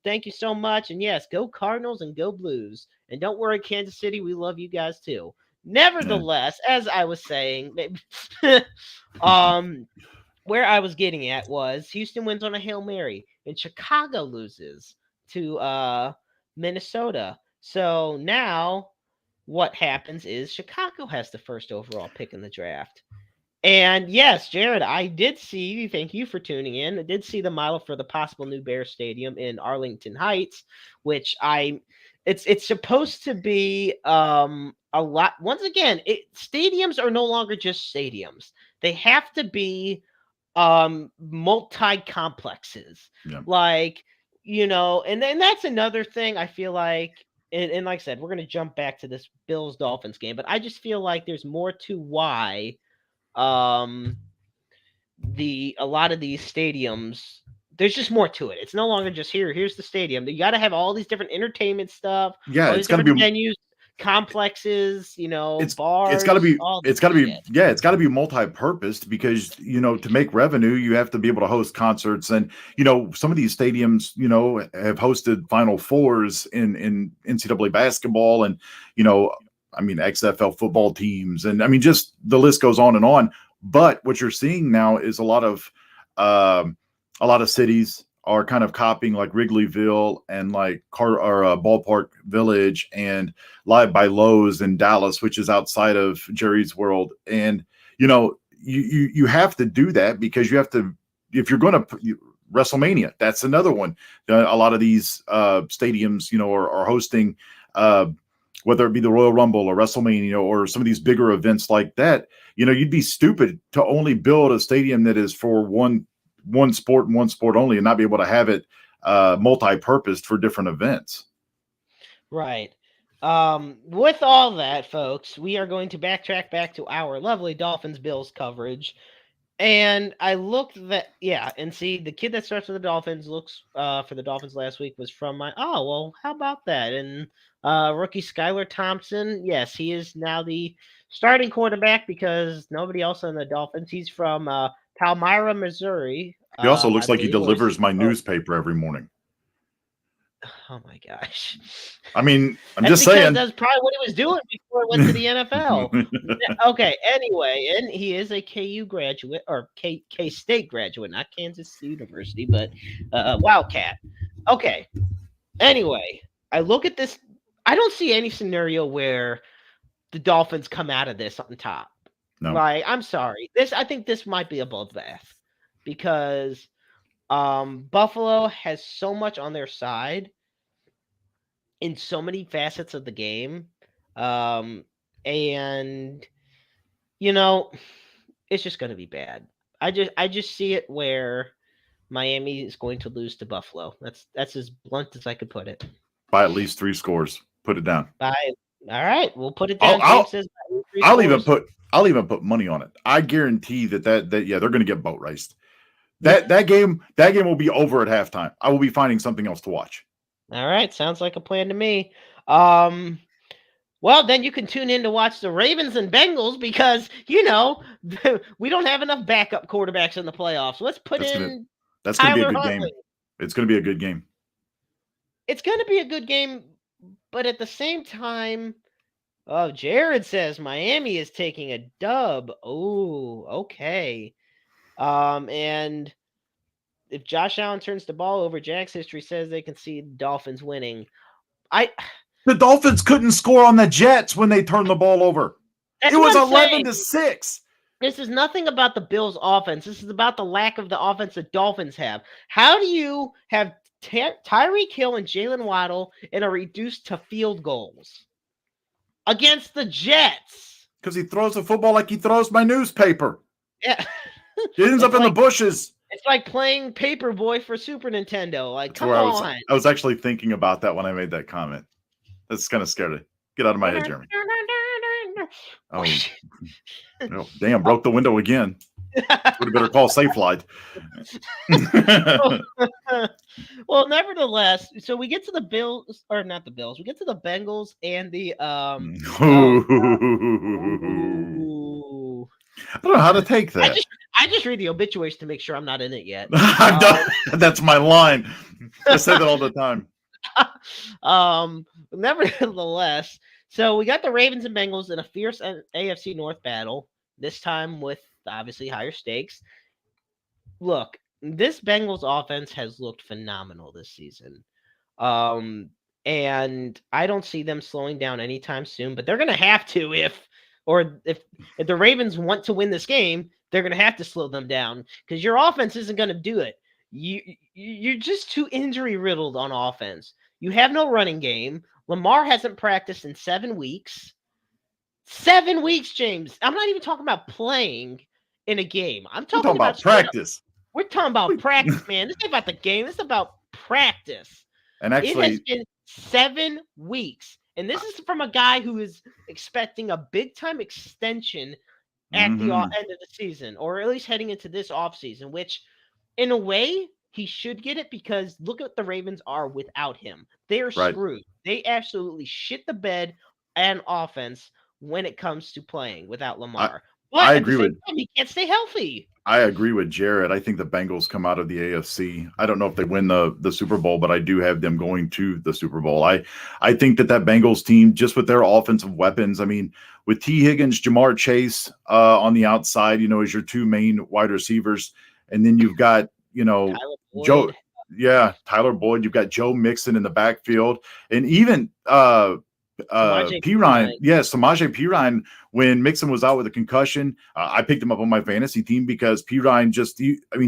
Thank you so much. And yes, go Cardinals and go Blues. And don't worry, Kansas City, we love you guys too. Nevertheless, as I was saying, where I was getting at was Houston wins on a Hail Mary and Chicago loses to Minnesota. So now what happens is Chicago has the first overall pick in the draft. And yes, Jared, I did see, thank you for tuning in. I did see the model for the possible new Bears Stadium in Arlington Heights, which it's supposed to be a lot. Once again, stadiums are no longer just stadiums. They have to be multi-complexes. Yeah. And then that's another thing I feel like, and like I said, we're going to jump back to this Bills-Dolphins game, but I just feel like there's more to why a lot of these stadiums, there's just more to it. It's no longer just here's the stadium. You got to have all these different entertainment stuff. Yeah, it's got to be venues, complexes, bars. It's got to be multi-purposed because to make revenue you have to be able to host concerts, and some of these stadiums have hosted Final Fours in NCAA basketball, and XFL football teams, and just the list goes on and on. But what you're seeing now is a lot of cities are kind of copying like Wrigleyville and like Ballpark Village and Live by Lowe's in Dallas, which is outside of Jerry's World. And you have to do that because you have to, if you're going to WrestleMania, that's another one. A lot of these stadiums, are hosting whether it be the Royal Rumble or WrestleMania or some of these bigger events like that, you'd be stupid to only build a stadium that is for one sport and one sport only and not be able to have it multi-purposed for different events. Right. With all that, folks, we are going to backtrack back to our lovely Dolphins Bills coverage. And I looked and see the kid that starts for the Dolphins looks for the Dolphins last week was from how about that? And rookie Skylar Thompson, yes, he is now the starting quarterback because nobody else on the Dolphins. He's from Palmyra, Missouri. He also looks I like he believe, delivers my newspaper every morning. Oh my gosh. I mean, I'm That's just because saying. that's probably what he was doing before he went to the NFL. Okay, anyway, and he is a KU graduate or K-State graduate, not Kansas University, but Wildcat. Okay. Anyway, I look at this. I don't see any scenario where the Dolphins come out of this on top. No. Like, I'm sorry. I think this might be a bloodbath because Buffalo has so much on their side in so many facets of the game. And it's just going to be bad. I just see it where Miami is going to lose to Buffalo. That's as blunt as I could put it. By at least 3 scores. Put it down. All right, we'll put it down. I'll even put money on it. I guarantee that they're going to get boat raced. That game will be over at halftime. I will be finding something else to watch. All right, sounds like a plan to me. Well, then you can tune in to watch the Ravens and Bengals because, we don't have enough backup quarterbacks in the playoffs. Let's put that's in That's going to be a good Huntley. game. It's going to be a good game. It's going to be a good game, but at the same time, Jared says Miami is taking a dub. Oh, okay. And if Josh Allen turns the ball over, Jack's history says they can see the Dolphins winning. The Dolphins couldn't score on the Jets when they turned the ball over. It was 11-6. This is nothing about the Bills' offense. This is about the lack of the offense the Dolphins have. How do you have Tyreek Hill and Jalen Waddle and are reduced to field goals against the Jets? Because he throws the football like he throws my newspaper. Yeah. It ends up in the bushes. It's like playing Paperboy for Super Nintendo. Like, come on. I was actually thinking about that when I made that comment. That's kind of scary. Get out of my head, Jeremy. Oh, damn, broke the window again. Would have better call Safelite. Well, nevertheless, so we get to the Bills, or not the Bills. We get to the Bengals and the I don't know how to take that. I just read the obituaries to make sure I'm not in it yet. That's my line. I say that all the time. Nevertheless, so we got the Ravens and Bengals in a fierce AFC North battle, this time with obviously higher stakes. Look, this Bengals offense has looked phenomenal this season. And I don't see them slowing down anytime soon, but they're going to have to if the Ravens want to win this game, they're going to have to slow them down because your offense isn't going to do it. You're just too injury riddled on offense. You have no running game. Lamar hasn't practiced in 7 weeks. 7 weeks, James. I'm not even talking about playing in a game. I'm talking about practice. We're talking about practice, man. This ain't about the game. This is about practice. And actually, it has been 7 weeks. And this is from a guy who is expecting a big-time extension at the end of the season, or at least heading into this offseason, which, in a way, he should get it because look at what the Ravens are without him. They're screwed. They absolutely shit the bed and offense when it comes to playing without Lamar. I agree with him. He can't stay healthy. I agree with Jared. I think the Bengals come out of the AFC. I don't know if they win the Super Bowl, but I do have them going to the Super Bowl. I think that Bengals team, just with their offensive weapons, I mean, with T. Higgins, Jamar Chase on the outside, as your 2 main wide receivers, and then you've got, Tyler Boyd. You've got Joe Mixon in the backfield, and even Samaje Perine, when Mixon was out with a concussion, I picked him up on my fantasy team because Perine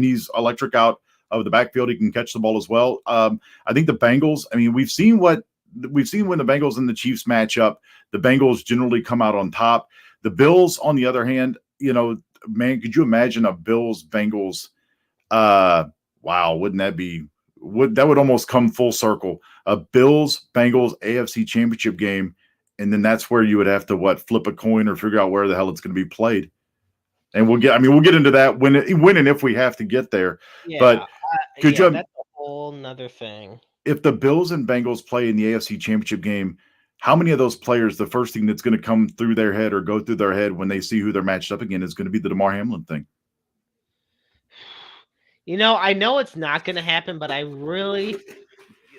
he's electric out of the backfield. He can catch the ball as well. I think the Bengals, we've seen what we've seen when the Bengals and the Chiefs match up, the Bengals generally come out on top. The Bills, on the other hand, man, could you imagine a Bills-Bengals? Wow, wouldn't that be? That would almost come full circle? A Bills-Bengals AFC Championship game, and then that's where you would have to flip a coin or figure out where the hell it's going to be played. And we'll get into that when and if we have to get there. Yeah, but that's a whole nother thing. If the Bills and Bengals play in the AFC Championship game, how many of those players, the first thing that's going to come through their head or go through their head when they see who they're matched up again is going to be the Damar Hamlin thing? I know it's not going to happen, but I really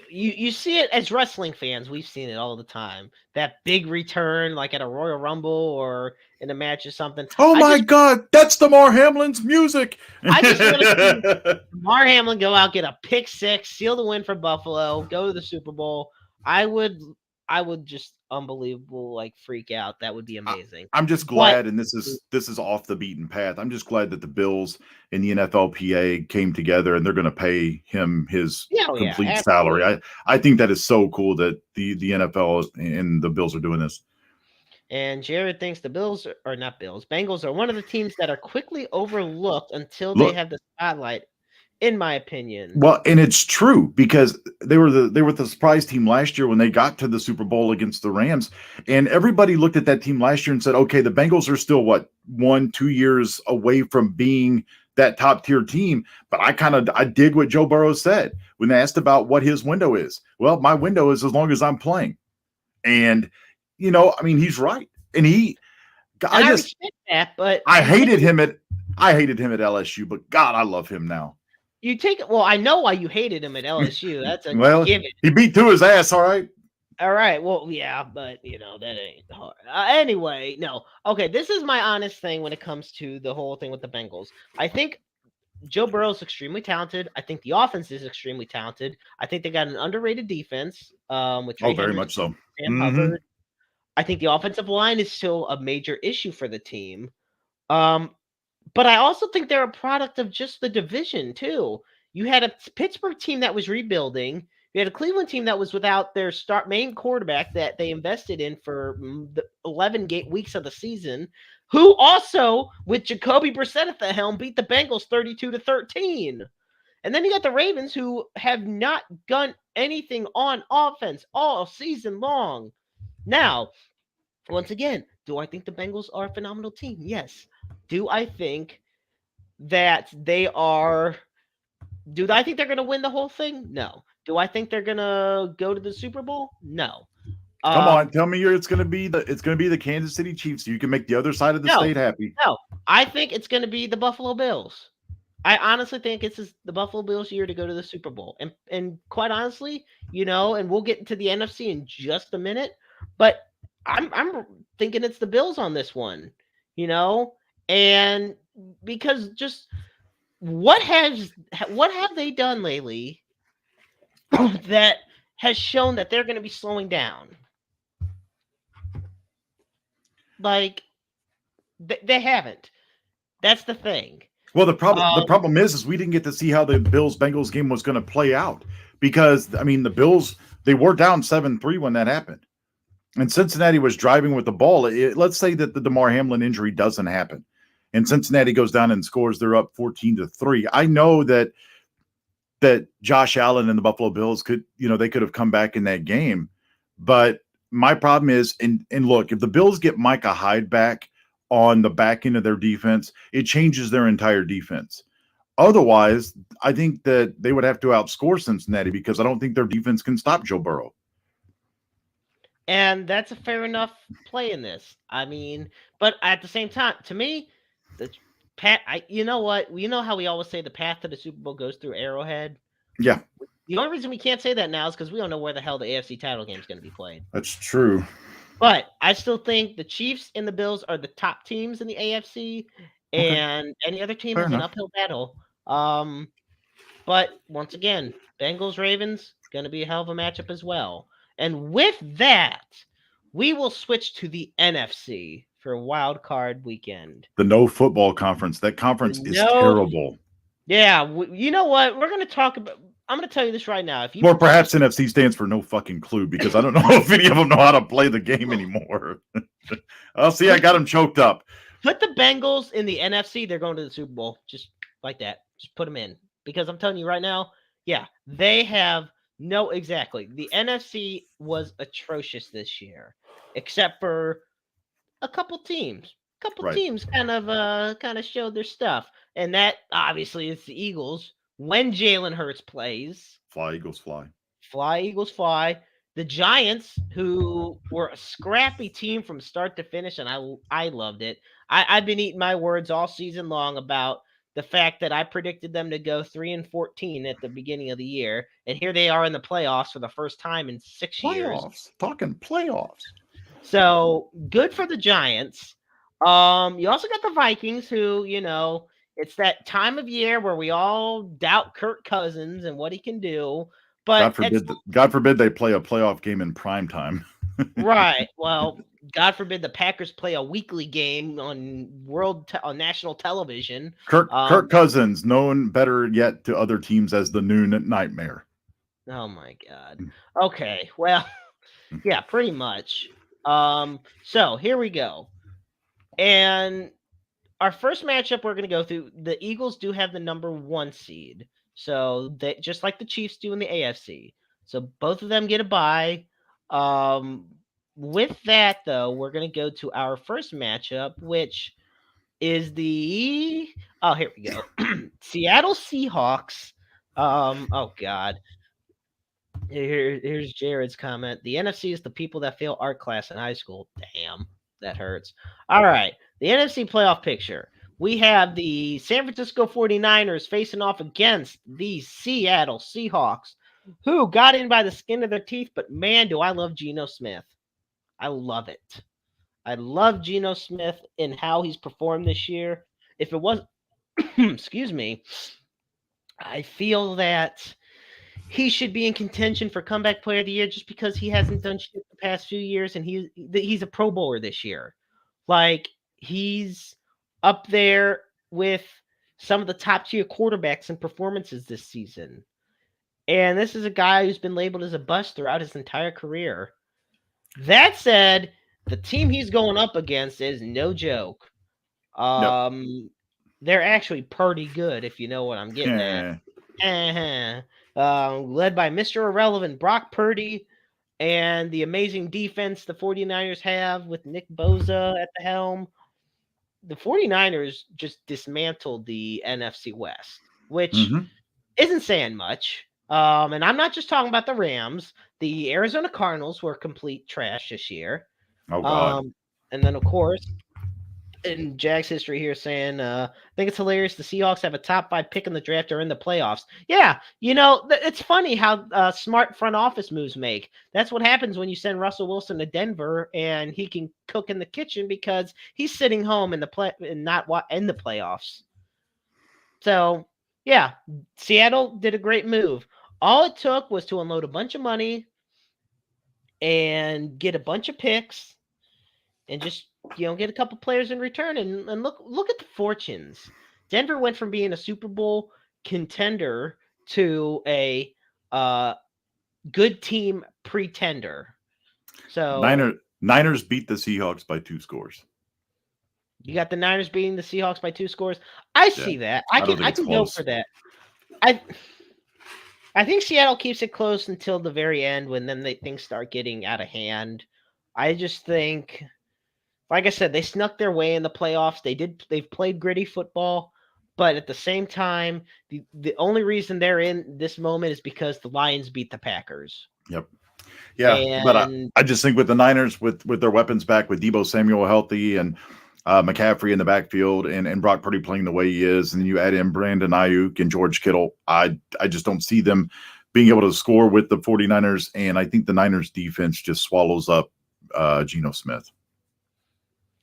you see it as wrestling fans. We've seen it all the time. That big return, like at a Royal Rumble or in a match or something. Oh my God, that's Damar Hamlin's music. I just want to see Damar Hamlin go out, get a pick six, seal the win for Buffalo, go to the Super Bowl. I would just unbelievable, freak out. That would be amazing. I'm just glad, and this is off the beaten path. I'm just glad that the Bills and the NFLPA came together and they're going to pay him his complete salary. I think that is so cool that the NFL and the Bills are doing this. And Jared thinks the Bengals are one of the teams that are quickly overlooked until they have the spotlight, in my opinion. Well, and it's true because they were the surprise team last year when they got to the Super Bowl against the Rams, and everybody looked at that team last year and said, okay, the Bengals are still 1-2 years away from being that top tier team. But I dig what Joe Burrow said when they asked about what his window is. Well, my window is as long as I'm playing. And he's right. And I respect that, but I hated him at LSU, but God, I love him now. I know why you hated him at LSU. That's a given. He beat Tua's ass, all right. All right. Well, yeah, but that ain't hard. Anyway, no. Okay, this is my honest thing when it comes to the whole thing with the Bengals. I think Joe Burrow is extremely talented. I think the offense is extremely talented. I think they got an underrated defense. With Trey very much so. Hubbard. I think the offensive line is still a major issue for the team. But I also think they're a product of just the division, too. You had a Pittsburgh team that was rebuilding. You had a Cleveland team that was without their main quarterback that they invested in for the 11 weeks of the season, who also, with Jacoby Brissett at the helm, beat the Bengals 32-13. And then you got the Ravens, who have not done anything on offense all season long. Now, once again, do I think the Bengals are a phenomenal team? Yes. Do I think that they are? Do I think they're going to win the whole thing? No. Do I think they're going to go to the Super Bowl? No. Come on, tell me it's going to be the Kansas City Chiefs. So you can make the other side of the state happy. No, I think it's going to be the Buffalo Bills. I honestly think it's the Buffalo Bills' year to go to the Super Bowl. And quite honestly, and we'll get into the NFC in just a minute, but I'm thinking it's the Bills on this one, and because just what have they done lately that has shown that they're going to be slowing down? They haven't. That's the thing. Well, the problem is we didn't get to see how the Bills-Bengals game was going to play out because, the Bills, they were down 7-3 when that happened. And Cincinnati was driving with the ball. Let's say that the Damar Hamlin injury doesn't happen, and Cincinnati goes down and scores. They're up 14-3. I know that Josh Allen and the Buffalo Bills could have come back in that game, but my problem is, and look, if the Bills get Micah Hyde back on the back end of their defense, it changes their entire defense. Otherwise, I think that they would have to outscore Cincinnati because I don't think their defense can stop Joe Burrow. And that's a fair enough play in this. But at the same time, to me, you know what? You know how we always say the path to the Super Bowl goes through Arrowhead? Yeah. The only reason we can't say that now is because we don't know where the hell the AFC title game is going to be played. That's true. But I still think the Chiefs and the Bills are the top teams in the AFC, and any other team is an uphill battle. But once again, Bengals-Ravens, going to be a hell of a matchup as well. And with that, we will switch to the NFC for Wild Card Weekend. The no football conference. That conference is terrible. Yeah, you know what? We're going to talk about. I'm going to tell you this right now. If you Or put the perhaps NFC stands for no fucking clue, because I don't know if any of them know how to play the game anymore. Oh, see, I got them choked up. put the Bengals in the NFC, they're going to the Super Bowl. Just like that. Just put them in. Because I'm telling you right now, yeah, they have no exactly. The NFC was atrocious this year, except for a couple teams. Couple Right. teams kind of showed their stuff. And that obviously is the Eagles. When Jalen Hurts plays, Fly, Eagles, fly. fly Eagles fly. The Giants, who were a scrappy team from start to finish, and I loved it. I've been eating my words all season long about the fact that I predicted them to go 3-14 at the beginning of the year, and here they are in the playoffs for the first time in 6 years. Playoffs. Talking playoffs. So good for the Giants. You also got the Vikings, who, it's that time of year where we all doubt Kirk Cousins and what he can do. But God forbid they play a playoff game in prime time. right. Well, God forbid the Packers play a weekly game on on national television. Kirk Cousins, known better yet to other teams as the Noon Nightmare. Oh my God. Okay. Well, yeah, pretty much. So here we go. And our first matchup we're going to go through, the Eagles do have the number 1 seed. So they just like the Chiefs do in the AFC. So both of them get a bye. With that, though, we're going to go to our first matchup, which is here we go. Seattle Seahawks. Oh God. Here's Jared's comment. The NFC is the people that fail art class in high school. Damn, that hurts. All right. The NFC playoff picture. We have the San Francisco 49ers facing off against the Seattle Seahawks, who got in by the skin of their teeth, but man, do I love Geno Smith. I love it. I love Geno Smith and how he's performed this year. If it was, excuse me, I feel that he should be in contention for comeback player of the year just because he hasn't done shit the past few years, and he's a Pro Bowler this year. Like, he's up there with some of the top tier quarterbacks and performances this season. And this is a guy who's been labeled as a bust throughout his entire career. That said, the team he's going up against is no joke. They're actually pretty good, if you know what I'm getting at. Led by Mr. Irrelevant Brock Purdy and the amazing defense the 49ers have with Nick Bosa at the helm. The 49ers just dismantled the NFC West, which isn't saying much. And I'm not just talking about the Rams. The Arizona Cardinals were complete trash this year. Oh, God. And then, of course, in Jack's history here saying, I think it's hilarious the Seahawks have a top 5 pick in the draft or in the playoffs. Yeah, it's funny how smart front office moves make. That's what happens when you send Russell Wilson to Denver and he can cook in the kitchen because he's sitting home in not in the playoffs. So, yeah, Seattle did a great move. All it took was to unload a bunch of money and get a bunch of picks and just get a couple players in return and look at the fortunes. Denver went from being a Super Bowl contender to a good team pretender. So Niners beat the Seahawks by 2 scores. You got the Niners beating the Seahawks by 2 scores. I see that. I can go for that. I think Seattle keeps it close until the very end when then things start getting out of hand. I just think, like I said, they snuck their way in the playoffs. They've played gritty football, but at the same time, the only reason they're in this moment is because the Lions beat the Packers. Yep. Yeah, but I just think with the Niners, with their weapons back, with Deebo Samuel healthy and McCaffrey in the backfield and Brock Purdy playing the way he is, and then you add in Brandon Ayuk and George Kittle, I just don't see them being able to score with the 49ers, and I think the Niners defense just swallows up Geno Smith.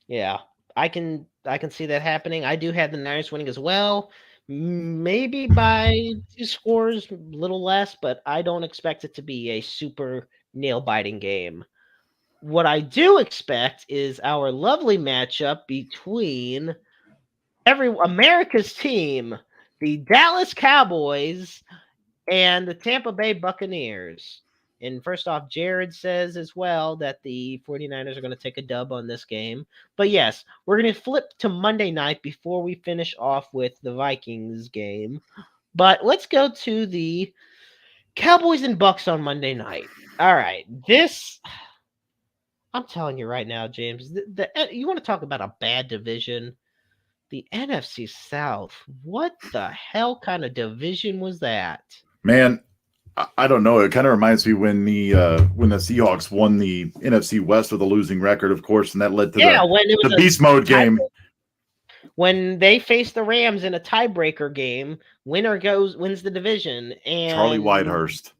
Yeah, I can see that happening. I do have the Niners winning as well, maybe by 2 scores, a little less, but I don't expect it to be a super nail-biting game. What I do expect is our lovely matchup between America's team, the Dallas Cowboys, and the Tampa Bay Buccaneers. And first off, Jared says as well that the 49ers are going to take a dub on this game. But yes, we're going to flip to Monday night before we finish off with the Vikings game. But let's go to the Cowboys and Bucks on Monday night. All right, this I'm telling you right now, James. You want to talk about a bad division? The NFC South. What the hell kind of division was that? Man, I don't know. It kind of reminds me when the Seahawks won the NFC West with a losing record, of course, and that led to when it was the beast mode game. When they faced the Rams in a tiebreaker game, wins the division. And Charlie Whitehurst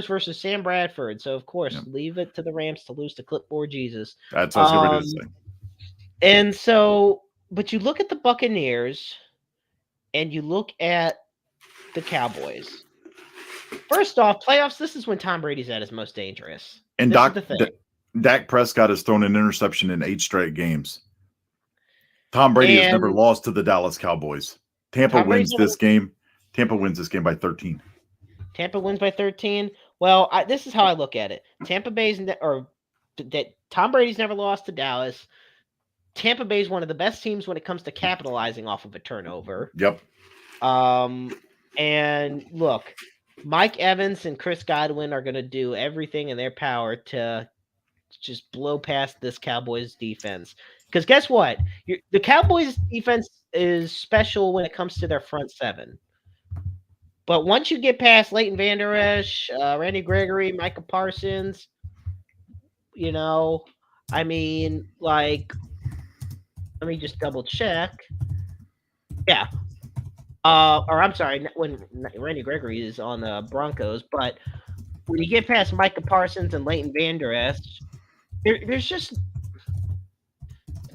versus Sam Bradford. So of course, leave it to the Rams to lose to Clipboard Jesus. That's what I was ready to say. And so, but you look at the Buccaneers, and you look at the Cowboys. First off, playoffs. This is when Tom Brady's at his most dangerous. And Dak Prescott has thrown an interception in 8 straight games. Tom Brady has never lost to the Dallas Cowboys. Tampa wins this game. Tampa wins this game by 13. Tampa wins by 13. Well, this is how I look at it. Tom Brady's never lost to Dallas. Tampa Bay is one of the best teams when it comes to capitalizing off of a turnover. Yep. And look, Mike Evans and Chris Godwin are going to do everything in their power to just blow past this Cowboys defense. Because guess what? The Cowboys defense is special when it comes to their front seven. But once you get past Leighton Vander Esch, Randy Gregory, Micah Parsons, let me just double check. Yeah. Or I'm sorry, when Randy Gregory is on the Broncos, but when you get past Micah Parsons and Leighton Vander Esch, there's just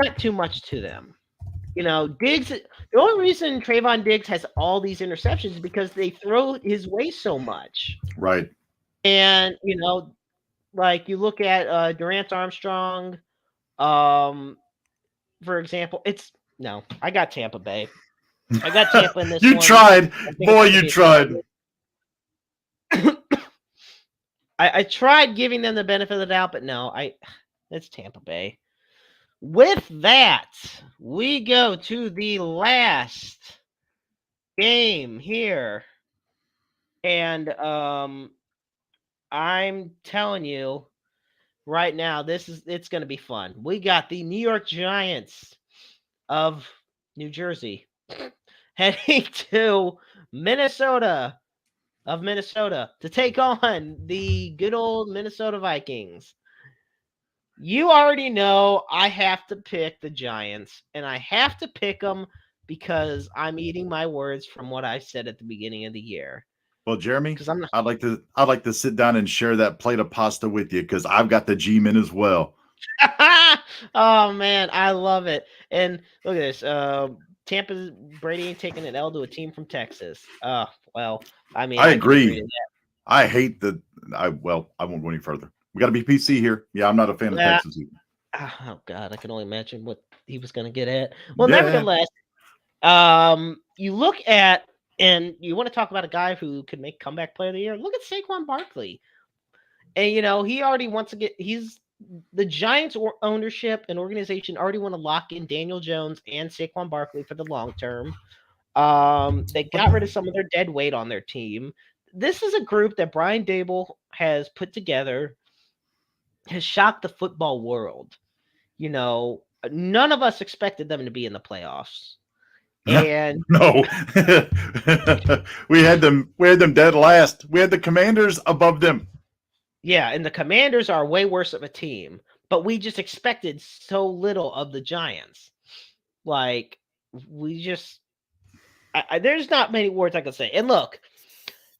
not too much to them. Diggs, the only reason Trayvon Diggs has all these interceptions is because they throw his way so much. Right. And, you look at Durant Armstrong, for example, I got Tampa Bay. I got Tampa in this You one. tried. Boy, you tried. I tried giving them the benefit of the doubt, but no, it's Tampa Bay. With that, we go to the last game here. And I'm telling you right now, it's going to be fun. We got the New York Giants of New Jersey heading to Minnesota to take on the good old Minnesota Vikings. You already know I have to pick the Giants, and I have to pick them because I'm eating my words from what I said at the beginning of the year. Well, Jeremy, I'd like to sit down and share that plate of pasta with you because I've got the G-Men as well. Oh man, I love it. And look at this. Tampa's Brady ain't taking an L to a team from Texas. Well, I agree. I hate I won't go any further. We got to be PC here. Yeah, I'm not a fan of Texas either. Oh God, I can only imagine what he was going to get at. Well, nevertheless, you look at, and you want to talk about a guy who could make comeback player of the year. Look at Saquon Barkley. And he already wants to he's the Giants ownership and organization already want to lock in Daniel Jones and Saquon Barkley for the long term. They got rid of some of their dead weight on their team. This is a group that Brian Daboll has put together, has shocked the football world. None of us expected them to be in the playoffs. And no, we had them dead last. We had the Commanders above them. Yeah, and the Commanders are way worse of a team, but we just expected so little of the Giants. There's not many words I can say. And look,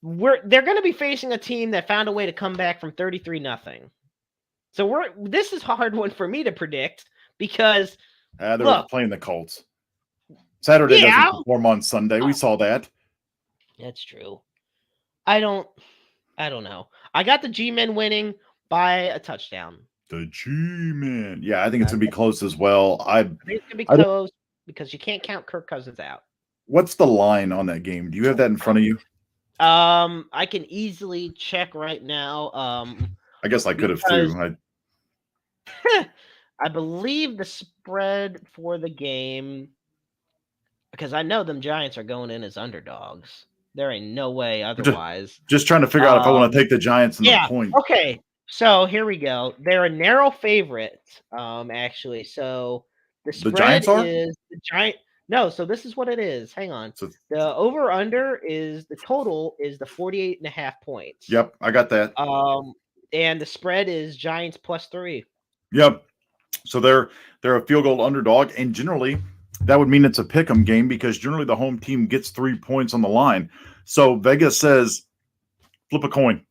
they're going to be facing a team that found a way to come back from 33-0. So this is a hard one for me to predict because they were playing the Colts. Saturday doesn't perform on Sunday. We saw that. That's true. I don't know. I got the G-Men winning by a touchdown. The G-Men. Yeah, I think it's going to be close as well. I think it's going to be close because you can't count Kirk Cousins out. What's the line on that game? Do you have that in front of you? I can easily check right now. I guess I could have Because too. I believe the spread for the game, because I know them Giants are going in as underdogs. There ain't no way Just otherwise. just trying to figure out if I want to Um, take the Giants and the yeah. point. Okay. So here we go. They're a narrow favorite. Actually, so the The spread Giants are. is the Giant. No, so this is what it is. Hang on. So, The over under is the total is the 48.5 points. yep, I got that. Um, and the spread is Giants +3. Yep. So they're a field goal underdog, and generally that would mean it's a pick 'em game because generally the home team gets 3 points on the line. So Vegas says flip a coin.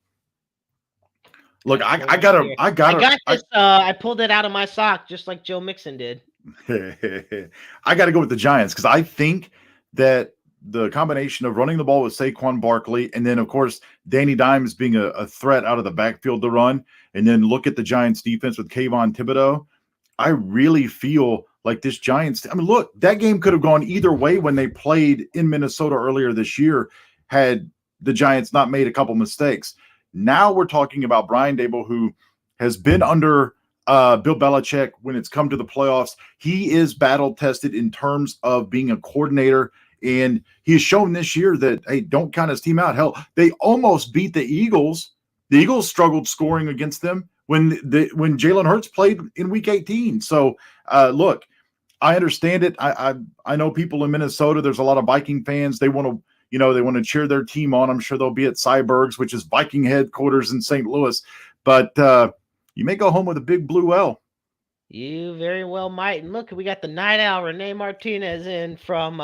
Look, I Coin right gotta, here. I I gotta, got this. I pulled it out of my sock just like Joe Mixon did. I gotta go with the Giants because I think that the combination of running the ball with Saquon Barkley and then, of course, Danny Dimes being a threat out of the backfield to run, and then look at the Giants defense with Kayvon Thibodeau. I really feel like this Giants. I mean, look, that game could have gone either way when they played in Minnesota earlier this year, had the Giants not made a couple mistakes. Now we're talking about Brian Dable, who has been under Bill Belichick when it's come to the playoffs. He is battle tested in terms of being a coordinator. And he has shown this year that, hey, don't count his team out. Hell, they almost beat the Eagles. The Eagles struggled scoring against them when Jalen Hurts played in Week 18. So, look, I understand it. I know people in Minnesota. There's a lot of Viking fans. They want to they want to cheer their team on. I'm sure they'll be at Cybergs, which is Viking headquarters in St. Louis. But you may go home with a big blue L. You very well might. And look, we got the Night Owl Renee Martinez in from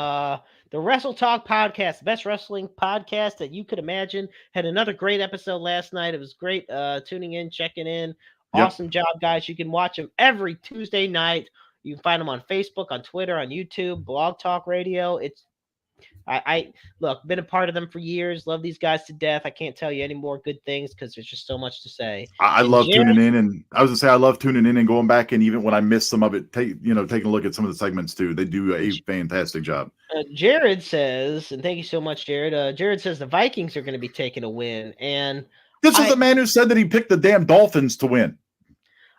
the Wrestle Talk podcast, the best wrestling podcast that you could imagine. Had another great episode last night. It was great tuning in, checking in. Awesome Yep. job, guys. You can watch them every Tuesday night. You can find them on Facebook, on Twitter, on YouTube, Blog Talk Radio. I look, been a part of them for years. Love these guys to death. I can't tell you any more good things because there's just so much to say. I And love tuning Jared, in, and I was gonna say I love tuning in and going back, and even when I miss some of it, taking a look at some of the segments too. They do a fantastic job. Jared says, and thank you so much, Jared. Jared says the Vikings are going to be taking a win, and This is the man who said that he picked the damn Dolphins to win.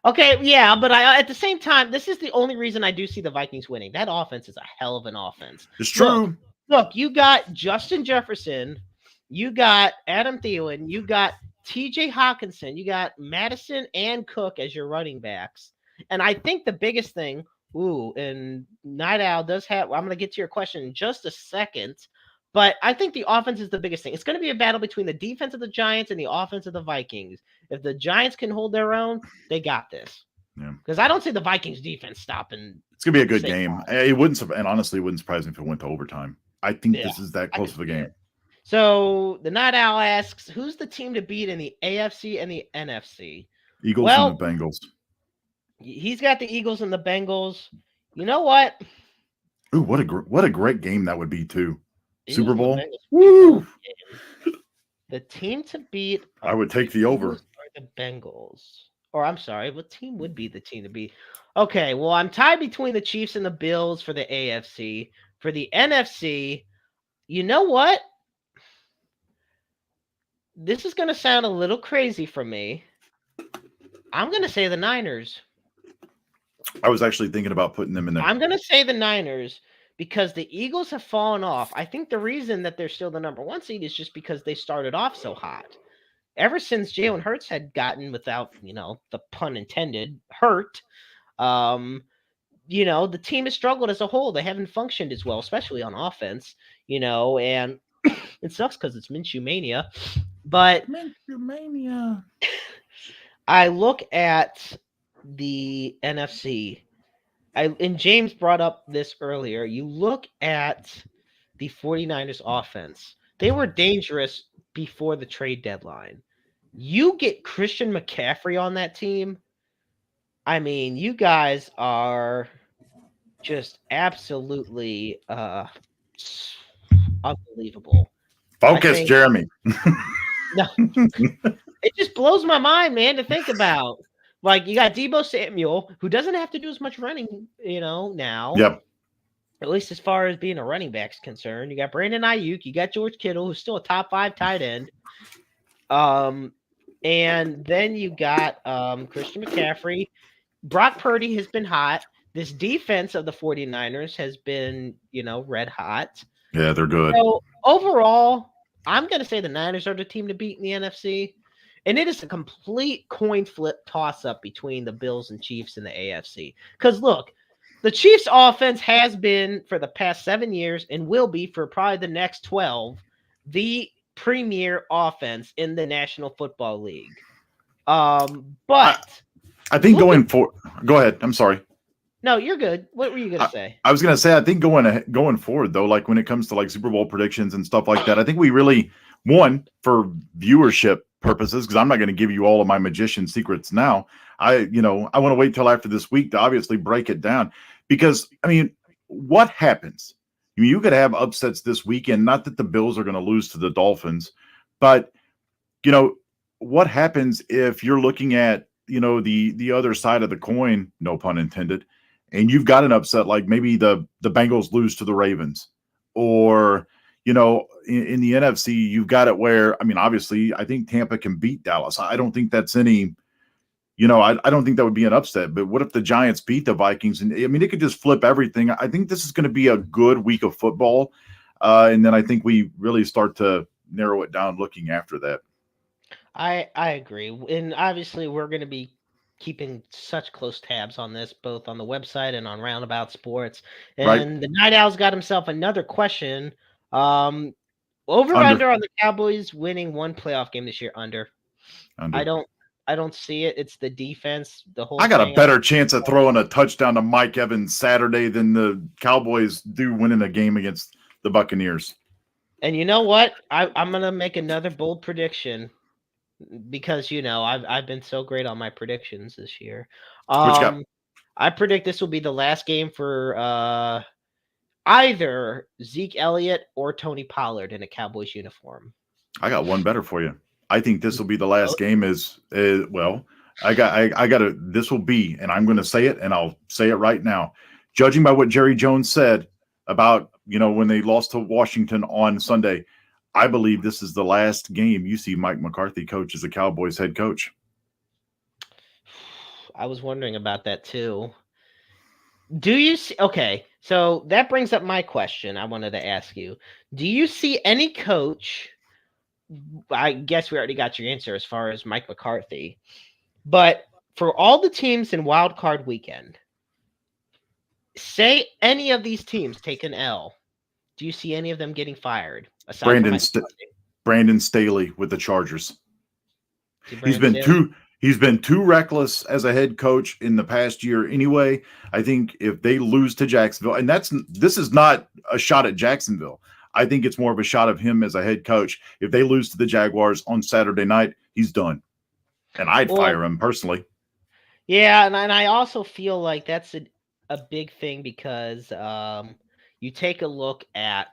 Okay, yeah, but at the same time, this is the only reason I do see the Vikings winning. That offense is a hell of an offense. It's true. Look, you got Justin Jefferson, you got Adam Thielen, you got TJ Hawkinson, you got Madison and Cook as your running backs. And I think the biggest thing, and Night Owl does have, I'm going to get to your question in just a second, but I think the offense is the biggest thing. It's going to be a battle between the defense of the Giants and the offense of the Vikings. If the Giants can hold their own, they got this. Yeah. Because I don't see the Vikings defense stopping. It's going to be a good game. It wouldn't, and honestly, it wouldn't surprise me if it went to overtime. I think this is that close of a game. So the Night Owl asks, who's the team to beat in the AFC and the NFC? Eagles and the Bengals. He's got the Eagles and the Bengals. You know what? Ooh, what a great game that would be too. Eagles Super Bowl. Woo! The team to beat. I would take the over. Or the Bengals. Or I'm sorry, what team would be the team to beat? Okay, well, I'm tied between the Chiefs and the Bills for the AFC. For the NFC, you know what? This is going to sound a little crazy for me. I'm going to say the Niners. I was actually thinking about putting them in there. I'm going to say the Niners because the Eagles have fallen off. I think the reason that they're still the number one seed is just because they started off so hot. Ever since Jalen Hurts had gotten, without, the pun intended, hurt, the team has struggled as a whole. They haven't functioned as well, especially on offense, and it sucks because it's Minshew Mania. But Minshew Mania. I look at the NFC, and James brought up this earlier. You look at the 49ers offense. They were dangerous before the trade deadline. You get Christian McCaffrey on that team. I mean, you guys are just absolutely unbelievable. Focus, Jeremy. No, it just blows my mind, man, to think about. Like, you got Deebo Samuel, who doesn't have to do as much running, now. Yep. at least as far as being a running back's concerned. You got Brandon Ayuk, you got George Kittle, who's still a top 5 tight end. And then you got Christian McCaffrey. Brock Purdy has been hot. This defense of the 49ers has been, red hot. Yeah, they're good. So overall, I'm going to say the Niners are the team to beat in the NFC. And it is a complete coin flip toss up between the Bills and Chiefs in the AFC. Because look, the Chiefs offense has been for the past 7 years and will be for probably the next 12 the premier offense in the National Football League. But I think go ahead. I'm sorry. No, you're good. What were you going to say? I was going to say, I think going forward, though, like when it comes to like Super Bowl predictions and stuff like that, I think we really, one, for viewership purposes, because I'm not going to give you all of my magician secrets now. I want to wait till after this week to obviously break it down. Because, I mean, what happens? I mean, you could have upsets this weekend, not that the Bills are going to lose to the Dolphins, but, what happens if you're looking at, the other side of the coin, no pun intended, and you've got an upset like maybe the Bengals lose to the Ravens, or, in the NFC, you've got it where, I mean, obviously, I think Tampa can beat Dallas. I don't think that's any, I don't think that would be an upset. But what if the Giants beat the Vikings? And I mean, it could just flip everything. I think this is going to be a good week of football. And then I think we really start to narrow it down looking after that. I agree. And obviously, we're going to be keeping such close tabs on this, both on the website and on Roundabout Sports. And right. The Night Owl's got himself another question. Over under on the Cowboys winning one playoff game this year. Under. I don't see it. It's the defense. I got a better chance of throwing a touchdown to Mike Evans Saturday than the Cowboys do winning a game against the Buccaneers. And you know what? I'm going to make another bold prediction. Because I've been so great on my predictions this year. I predict this will be the last game for either Zeke Elliott or Tony Pollard in a Cowboys uniform. I got one better for you. I think this will be the last game. This will be, and I'm going to say it, and I'll say it right now. Judging by what Jerry Jones said about when they lost to Washington on Sunday, I believe this is the last game you see Mike McCarthy coach as a Cowboys head coach. I was wondering about that too. Do you see? Okay, so that brings up my question I wanted to ask you. Do you see any coach? I guess we already got your answer as far as Mike McCarthy. But for all the teams in Wild Card Weekend, say any of these teams take an L. Do you see any of them getting fired? Brandon Staley with the Chargers. He's been too reckless as a head coach in the past year anyway. I think if they lose to Jacksonville, and this is not a shot at Jacksonville. I think it's more of a shot of him as a head coach. If they lose to the Jaguars on Saturday night, he's done. And I'd fire him personally. Yeah, and I also feel like that's a big thing because you take a look at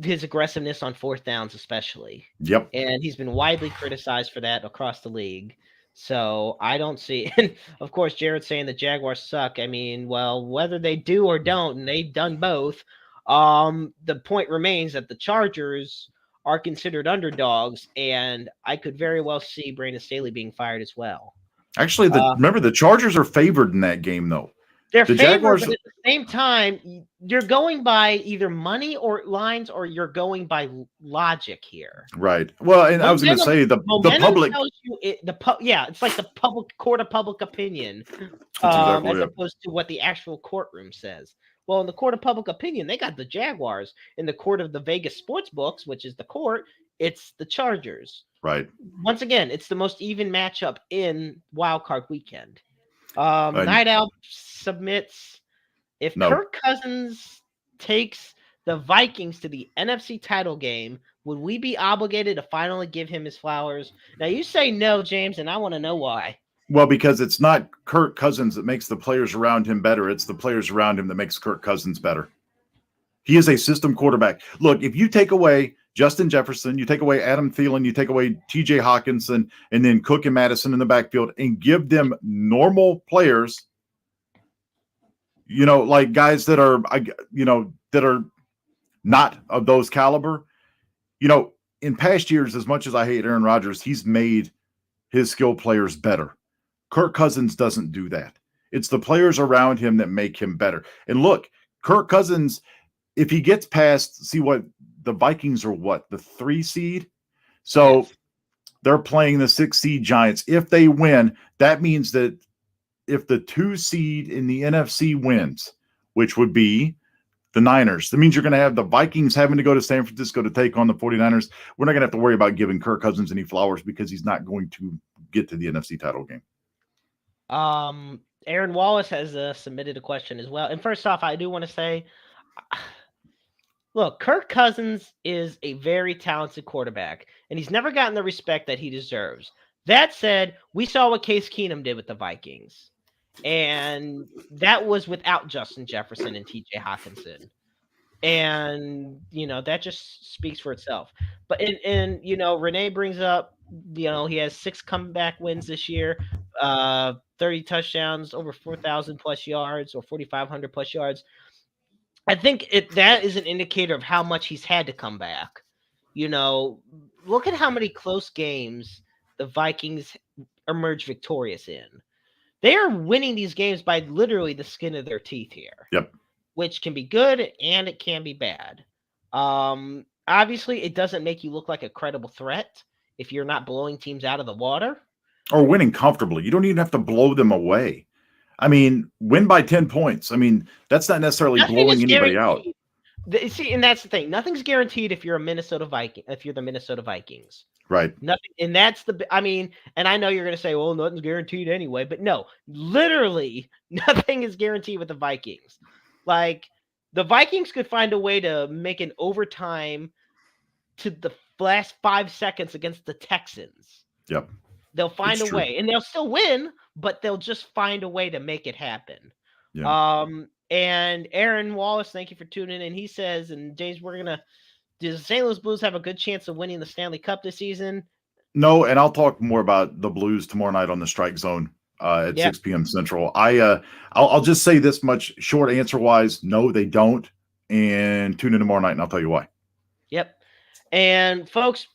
his aggressiveness on fourth downs, especially. Yep. And he's been widely criticized for that across the league. So I don't see, and of course, Jared's saying the Jaguars suck. I mean, well, whether they do or don't, and they've done both, the point remains that the Chargers are considered underdogs, and I could very well see Brandon Staley being fired as well. Actually, remember, the Chargers are favored in that game, though. They're favored, Jaguars, but at the same time, you're going by either money or lines, or you're going by logic here. Right. Well, and I was going to say the public tells you it's like the public court of public opinion, exactly as opposed to what the actual courtroom says. Well, in the court of public opinion, they got the Jaguars. In the court of the Vegas sports books, which is the court, it's the Chargers. Right. Once again, it's the most even matchup in Wild Card Weekend. Night Owl submits if Kirk Cousins takes the Vikings to the NFC title game, would we be obligated to finally give him his flowers? Now you say no, James, and I want to know why. Well, because it's not Kirk Cousins that makes the players around him better. It's the players around him that makes Kirk Cousins better. He is a system quarterback. Look, if you take away Justin Jefferson, you take away Adam Thielen, you take away TJ Hawkinson, and then Cook and Madison in the backfield and give them normal players, like guys that are, that are not of those caliber. In past years, as much as I hate Aaron Rodgers, he's made his skill players better. Kirk Cousins doesn't do that. It's the players around him that make him better. And look, Kirk Cousins, if he gets past, see what the Vikings are, the 3 seed? So Yes. they're playing the 6 seed Giants. If they win, that means that if the 2 seed in the NFC wins, which would be the Niners, that means you're going to have the Vikings having to go to San Francisco to take on the 49ers. We're not going to have to worry about giving Kirk Cousins any flowers because he's not going to get to the NFC title game. Aaron Wallace has submitted a question as well. And first off, I do want to say, look, Kirk Cousins is a very talented quarterback, and he's never gotten the respect that he deserves. That said, we saw what Case Keenum did with the Vikings, and that was without Justin Jefferson and TJ Hawkinson. And, that just speaks for itself. But, and Renee brings up, he has 6 comeback wins this year, 30 touchdowns, over 4,000 plus yards or 4,500 plus yards. I think that is an indicator of how much he's had to come back. Look at how many close games the Vikings emerge victorious in. They are winning these games by literally the skin of their teeth here. Yep. Which can be good and it can be bad. Obviously, it doesn't make you look like a credible threat if you're not blowing teams out of the water. Or winning comfortably. You don't even have to blow them away. I mean, win by 10 points. I mean, that's not necessarily blowing anybody out. See, and that's the thing. Nothing's guaranteed if you're a Minnesota Viking, if you're the Minnesota Vikings. Right. Nothing, and that's and I know you're going to say, well, nothing's guaranteed anyway, but no, literally nothing is guaranteed with the Vikings. Like, the Vikings could find a way to make an overtime to the last 5 seconds against the Texans. Yep. They'll find a way, and they'll still win, but they'll just find a way to make it happen. Yeah. And Aaron Wallace, thank you for tuning in. He says, and James, does the St. Louis Blues have a good chance of winning the Stanley Cup this season? No, and I'll talk more about the Blues tomorrow night on the Strike Zone at 6 p.m. Central. I'll just say this much, short answer wise, no, they don't. And tune in tomorrow night, and I'll tell you why. Yep. And folks,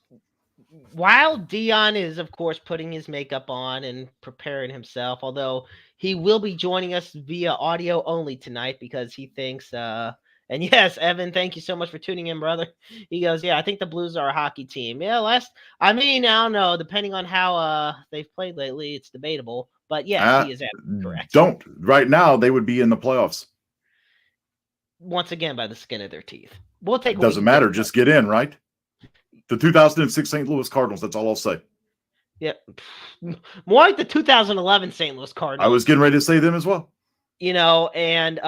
while Dion is, of course, putting his makeup on and preparing himself, although he will be joining us via audio only tonight because he thinks, and yes, Evan, thank you so much for tuning in, brother. He goes, yeah, I think the Blues are a hockey team. Yeah, I don't know, depending on how they've played lately, it's debatable. But yes, he is absolutely correct. Right now, they would be in the playoffs. Once again, by the skin of their teeth. We'll take. It doesn't matter. Just get in, right? The 2006 St. Louis Cardinals. That's all I'll say. Yeah, more like the 2011 St. Louis Cardinals. I was getting ready to say them as well. And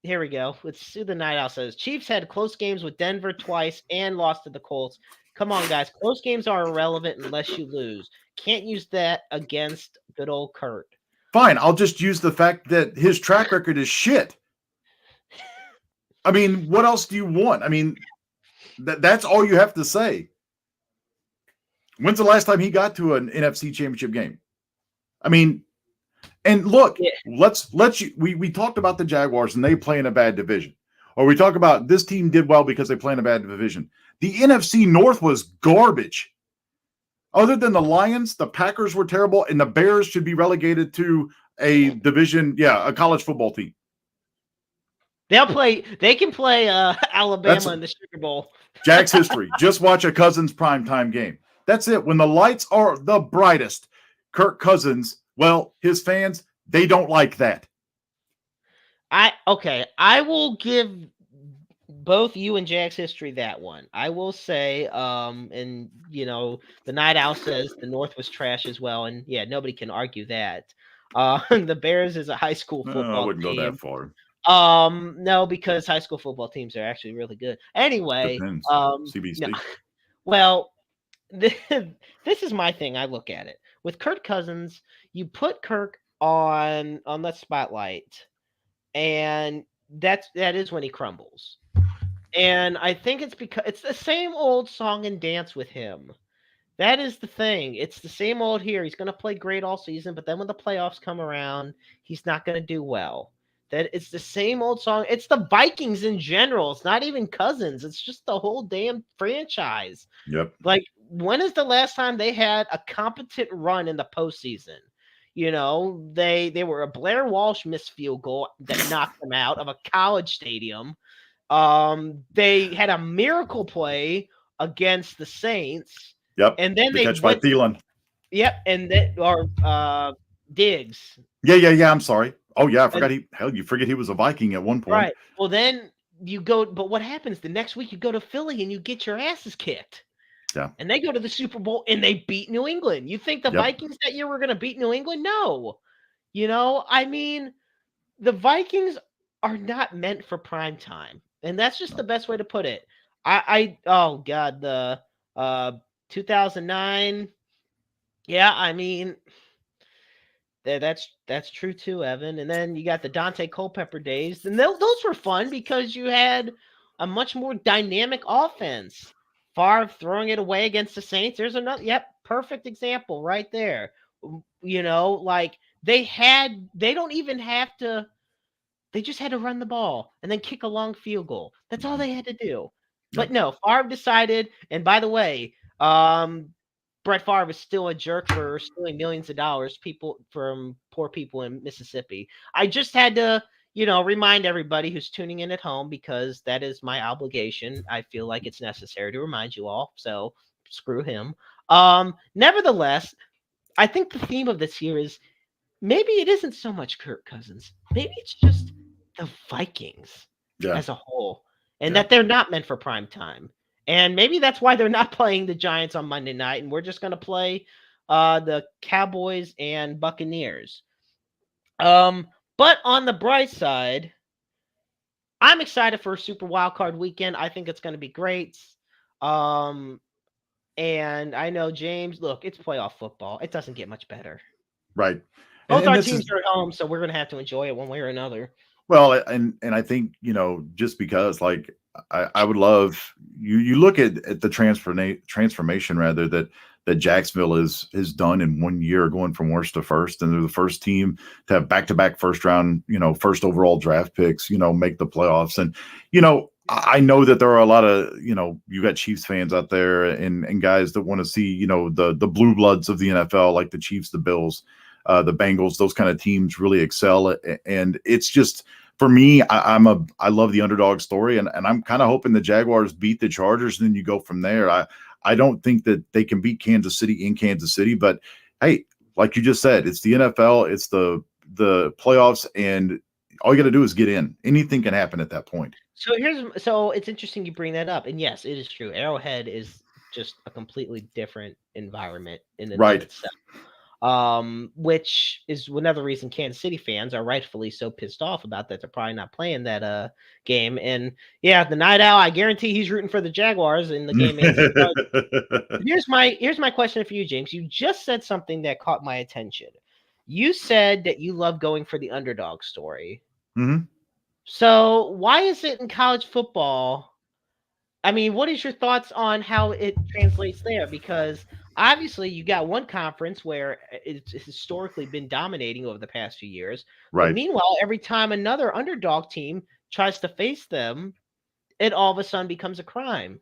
here we go. Let's see. The Night Owl says Chiefs had close games with Denver twice and lost to the Colts. Come on, guys. Close games are irrelevant unless you lose. Can't use that against good old Kurt. Fine. I'll just use the fact that his track record is shit. I mean, what else do you want? I mean, that's all you have to say. When's the last time he got to an NFC championship game? I mean, and look, we talked about the Jaguars and they play in a bad division. Or we talk about this team did well because they play in a bad division. The NFC North was garbage. Other than the Lions, the Packers were terrible, and the Bears should be relegated to a division, a college football team. They can play Alabama in the Sugar Bowl. Jack's history. Just watch a Cousins primetime game. That's it. When the lights are the brightest, Kirk Cousins, well, his fans, they don't like that. I will give both you and Jack's history that one. I will say, and the Night Owl says the North was trash as well, and yeah, nobody can argue that. The Bears is a high school football team. I wouldn't go that far. No, because high school football teams are actually really good. Anyway, CBC. No. Well, this is my thing. I look at it with Kirk Cousins. You put Kirk on that spotlight, and that is when he crumbles. And I think it's because it's the same old song and dance with him. That is the thing. It's the same old here. He's going to play great all season, but then when the playoffs come around, he's not going to do well. that it's the same old song. It's the Vikings in general. It's not even Cousins. It's just the whole damn franchise. Yep. Like, when is the last time they had a competent run in the postseason? They were a Blair Walsh missed field goal that knocked them out of a college stadium. They had a miracle play against the Saints, Yep. and then The they catch by went. Thielen. Yep, and then or Diggs. Yeah. I'm sorry. Oh yeah, I And forgot you forget he was a Viking at one point. right. Well, then you go, but what happens the next week? You go to Philly and you get your asses kicked. Yeah. And they go to the Super Bowl and they beat New England. You think the Yep. Vikings that year were going to beat New England? No. I mean, the Vikings are not meant for prime time. And that's just the best way to put it. Oh God, the 2009. Yeah, I mean, that's true too, Evan. And then you got the Dante Culpepper days, and those were fun because you had a much more dynamic offense. Favre throwing it away against the Saints. There's another, perfect example right there. Like they don't even have to. They just had to run the ball and then kick a long field goal. That's all they had to do. But Yep. no, Favre decided. And by the way, Brett Favre is still a jerk for stealing millions of dollars from poor people in Mississippi. I just had to, remind everybody who's tuning in at home, because that is my obligation. I feel like it's necessary to remind you all. So screw him. Nevertheless, I think the theme of this year is maybe it isn't so much Kirk Cousins. Maybe it's just the Vikings Yeah. as a whole, and Yeah. that they're not meant for prime time. And maybe that's why they're not playing the Giants on Monday night, and we're just going to play the Cowboys and Buccaneers. But on the bright side, I'm excited for a Super Wild Card weekend. I think it's going to be great. And I know, James, look, it's playoff football. It doesn't get much better. Right. Both And our this teams is are at home, so we're going to have to enjoy it one way or another. well, and I think, just because like I would love you look at the transformation rather that Jacksonville has done in 1 year, going from worst to first, and they're the first team to have back-to-back first round, first overall draft picks, make the playoffs. And I know that there are a lot of, you got Chiefs fans out there and guys that want to see, the blue bloods of the NFL, like the Chiefs, the Bills, the Bengals, those kind of teams really excel. And it's just, for me, I love the underdog story, and I'm kind of hoping the Jaguars beat the Chargers, and then you go from there. I don't think that they can beat Kansas City in Kansas City, but hey, like you just said, it's the NFL, it's the playoffs, and all you got to do is get in. Anything can happen at that point. So it's interesting you bring that up, and yes, it is true. Arrowhead is just a completely different environment in and of Right. itself. Which is another reason Kansas City fans are rightfully so pissed off about that. They're probably not playing that game. And yeah, the Night Owl, I guarantee he's rooting for the Jaguars in the game against the Chargers. Here's my question for you, James. You just said something that caught my attention. You said that you love going for the underdog story. Mm-hmm. So why is it in college football? I mean, what is your thoughts on how it translates there? Because obviously you got one conference where it's historically been dominating over the past few years. But Right. meanwhile, every time another underdog team tries to face them, it all of a sudden becomes a crime.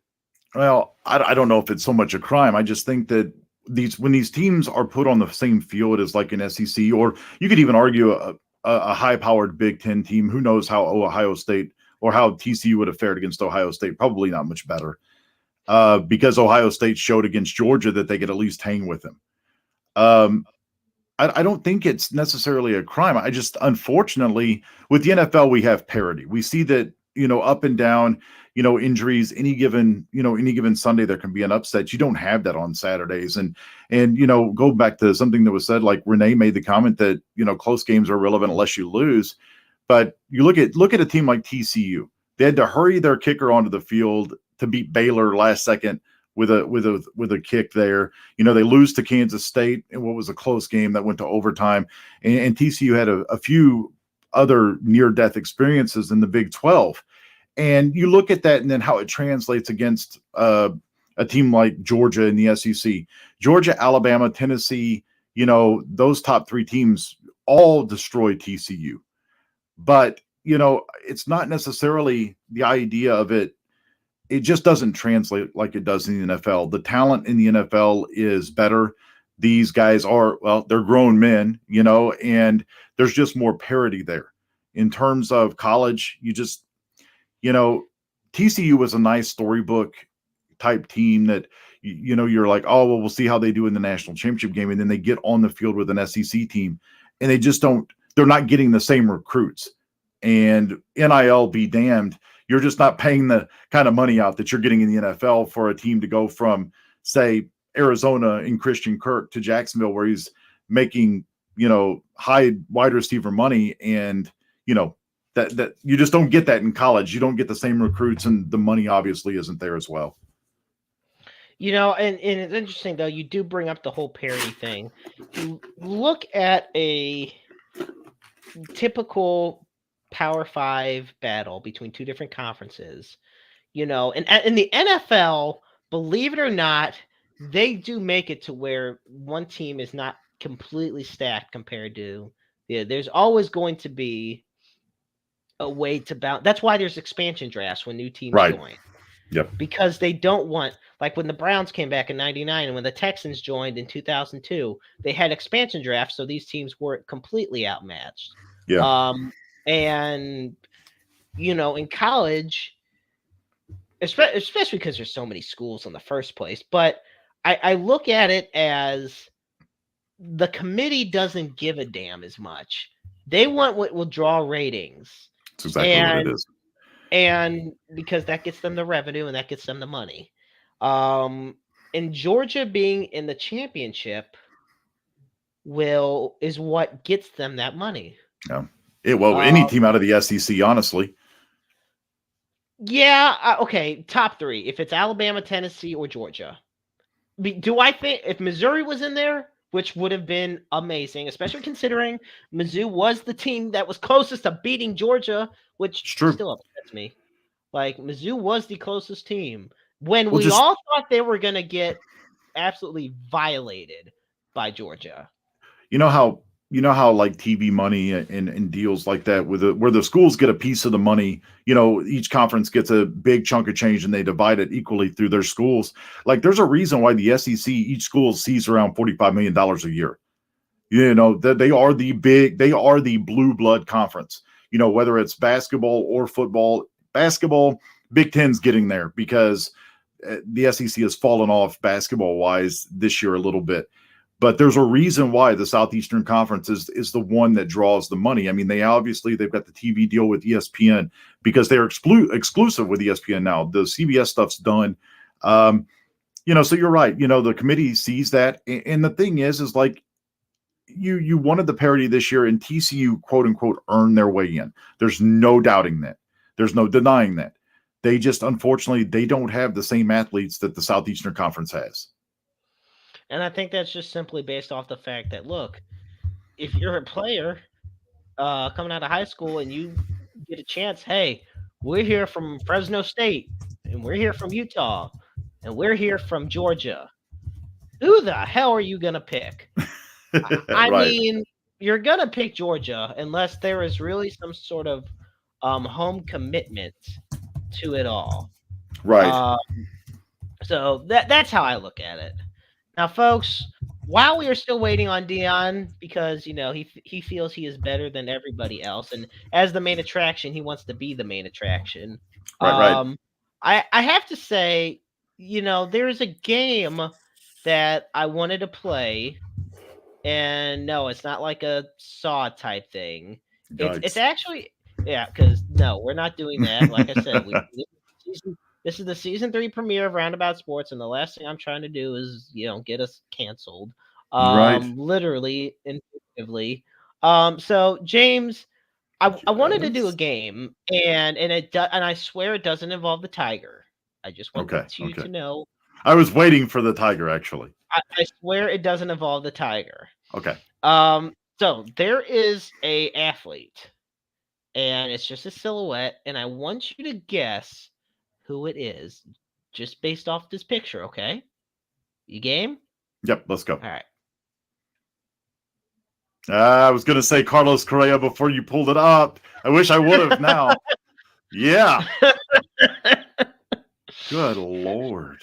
Well, I don't know if it's so much a crime. I just think that when these teams are put on the same field as like an SEC, or you could even argue a high-powered Big Ten team, who knows how Ohio State or how TCU would have fared against Ohio State? Probably not much better, because Ohio State showed against Georgia that they could at least hang with them. I don't think it's necessarily a crime. I just, unfortunately, with the NFL, we have parity. We see that, up and down, injuries, any given Sunday, there can be an upset. You don't have that on Saturdays. And go back to something that was said, like Renee made the comment that, close games are irrelevant unless you lose. But you look at a team like TCU. They had to hurry their kicker onto the field to beat Baylor last second with a kick there. They lose to Kansas State in what was a close game that went to overtime. And TCU had a few other near-death experiences in the Big 12. And you look at that and then how it translates against a team like Georgia in the SEC. Georgia, Alabama, Tennessee, those top three teams all destroy TCU. But, it's not necessarily the idea of it. It just doesn't translate like it does in the NFL. The talent in the NFL is better. These guys are, well, they're grown men, and there's just more parity there. In terms of college, you know, TCU was a nice storybook type team that, you're like, oh, well, we'll see how they do in the national championship game. And then they get on the field with an SEC team and they're not getting the same recruits. And NIL be damned, you're just not paying the kind of money out that you're getting in the NFL for a team to go from, say, Arizona in Christian Kirk to Jacksonville, where he's making, high wide receiver money. And, that you just don't get that in college. You don't get the same recruits, and the money obviously isn't there as well. And it's interesting, though, you do bring up the whole parity thing. You look at a typical Power 5 battle between two different conferences, and in the NFL, believe it or not, they do make it to where one team is not completely stacked compared to there's always going to be a way to balance. That's why there's expansion drafts when new teams join. Yep. Because they don't want, like when the Browns came back in 99 and when the Texans joined in 2002, they had expansion drafts, so these teams weren't completely outmatched. Yeah. And in college, especially because there's so many schools in the first place, but I look at it as the committee doesn't give a damn as much. They want what will draw ratings. That's exactly what it is. And because that gets them the revenue and that gets them the money. And Georgia being in the championship is what gets them that money. Yeah. Any team out of the SEC, honestly. Yeah. Okay. Top three. If it's Alabama, Tennessee, or Georgia. Do I think if Missouri was in there, which would have been amazing, especially considering Mizzou was the team that was closest to beating Georgia, which still upsets me. Like, Mizzou was the closest team when we all thought they were going to get absolutely violated by Georgia. You know how like TV money and deals like that where the schools get a piece of the money, each conference gets a big chunk of change and they divide it equally through their schools. Like, there's a reason why the SEC, each school sees around $45 million a year. They are the blue blood conference, whether it's basketball or football. Basketball, Big Ten's getting there because the SEC has fallen off basketball wise this year a little bit. But there's a reason why the Southeastern Conference is the one that draws the money. I mean, they've got the TV deal with ESPN because they're exclusive with ESPN now. The CBS stuff's done. So you're right. The committee sees that. And the thing is like, you wanted the parity this year, and TCU, quote unquote, earned their way in. There's no doubting that. There's no denying that. They just, unfortunately, they don't have the same athletes that the Southeastern Conference has. And I think that's just simply based off the fact that, look, if you're a player coming out of high school and you get a chance, hey, we're here from Fresno State, and we're here from Utah, and we're here from Georgia. Who the hell are you going to pick? I mean, you're going to pick Georgia unless there is really some sort of home commitment to it all. Right. So that's how I look at it. Now, folks, while we are still waiting on Dion, because he feels he is better than everybody else, and as the main attraction, he wants to be the main attraction. Right. I have to say, there's a game that I wanted to play, and no, it's not like a Saw type thing. It's actually because no, we're not doing that. Like I said, this is the season 3 premiere of Roundabout Sports, and the last thing I'm trying to do is, get us canceled. Literally and figuratively. So James, I wanted to do a game, and I swear it doesn't involve the Tiger. I just want you to know. I was waiting for the Tiger, actually. I swear it doesn't involve the Tiger. Okay. So there is a athlete, and it's just a silhouette, and I want you to guess who it is, just based off this picture, okay? You game? Yep, let's go. All right. I was going to say Carlos Correa before you pulled it up. I wish I would have now. Yeah. Good Lord.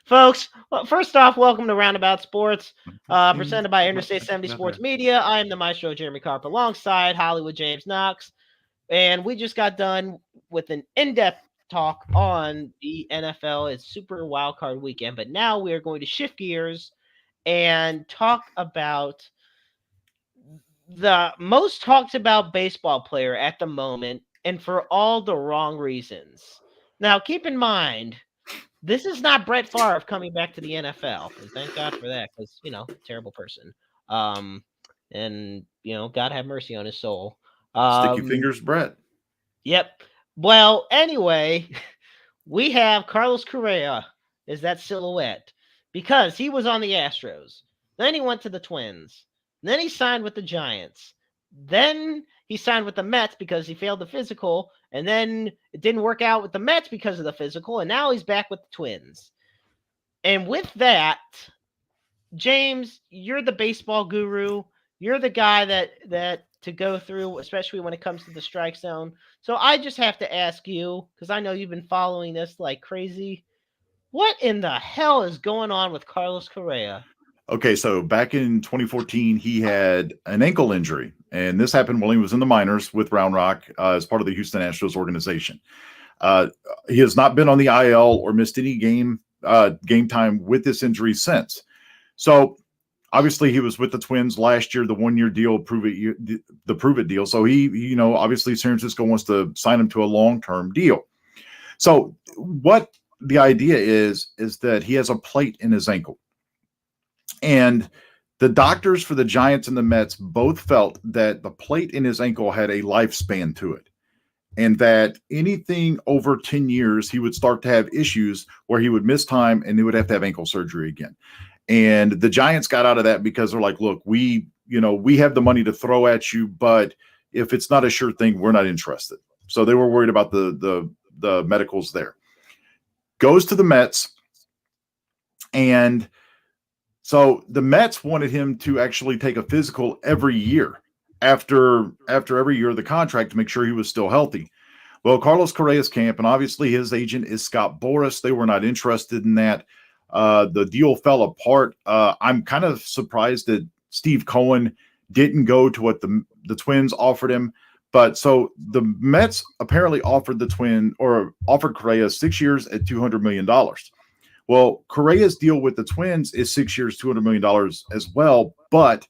Folks, well, first off, welcome to Roundabout Sports, presented by Interstate 70 Sports Media. I am the Maestro Jeremy Carp alongside Hollywood James Knox, and we just got done with an in-depth talk on the NFL. It's Super Wildcard Weekend, but now we are going to shift gears and talk about the most talked about baseball player at the moment, and for all the wrong reasons. Now, keep in mind, this is not Brett Favre coming back to the NFL, and thank God for that, because terrible person. Um, and God have mercy on his soul. Sticky Um, fingers, Brett. yep. Well, anyway, we have Carlos Correa is that silhouette because he was on the Astros. Then he went to the Twins. Then he signed with the Giants. Then he signed with the Mets because he failed the physical. And then it didn't work out with the Mets because of the physical. And now he's back with the Twins. And with that, James, you're the baseball guru. You're the guy that to go through, especially when it comes to the strike zone. So I just have to ask you, because I know you've been following this like crazy. What in the hell is going on with Carlos Correa? Okay, so back in 2014, he had an ankle injury, and this happened while he was in the minors with Round Rock as part of the Houston Astros organization. He has not been on the IL or missed any game time with this injury since. So obviously he was with the Twins last year, the 1-year deal, the prove it deal. So he obviously San Francisco wants to sign him to a long-term deal. So what the idea is that he has a plate in his ankle. And the doctors for the Giants and the Mets both felt that the plate in his ankle had a lifespan to it, and that anything over 10 years, he would start to have issues where he would miss time and he would have to have ankle surgery again. And the Giants got out of that because they're like, look, we have the money to throw at you, but if it's not a sure thing, we're not interested. So they were worried about the medicals there. Goes to the Mets, and so the Mets wanted him to actually take a physical every year after every year of the contract to make sure he was still healthy. Well, Carlos Correa's camp, and obviously his agent is Scott Boras. They were not interested in that. The deal fell apart. I'm kind of surprised that Steve Cohen didn't go to what the Twins offered him. But so the Mets apparently offered offered Correa 6 years at $200 million. Well, Correa's deal with the Twins is 6 years, $200 million as well, but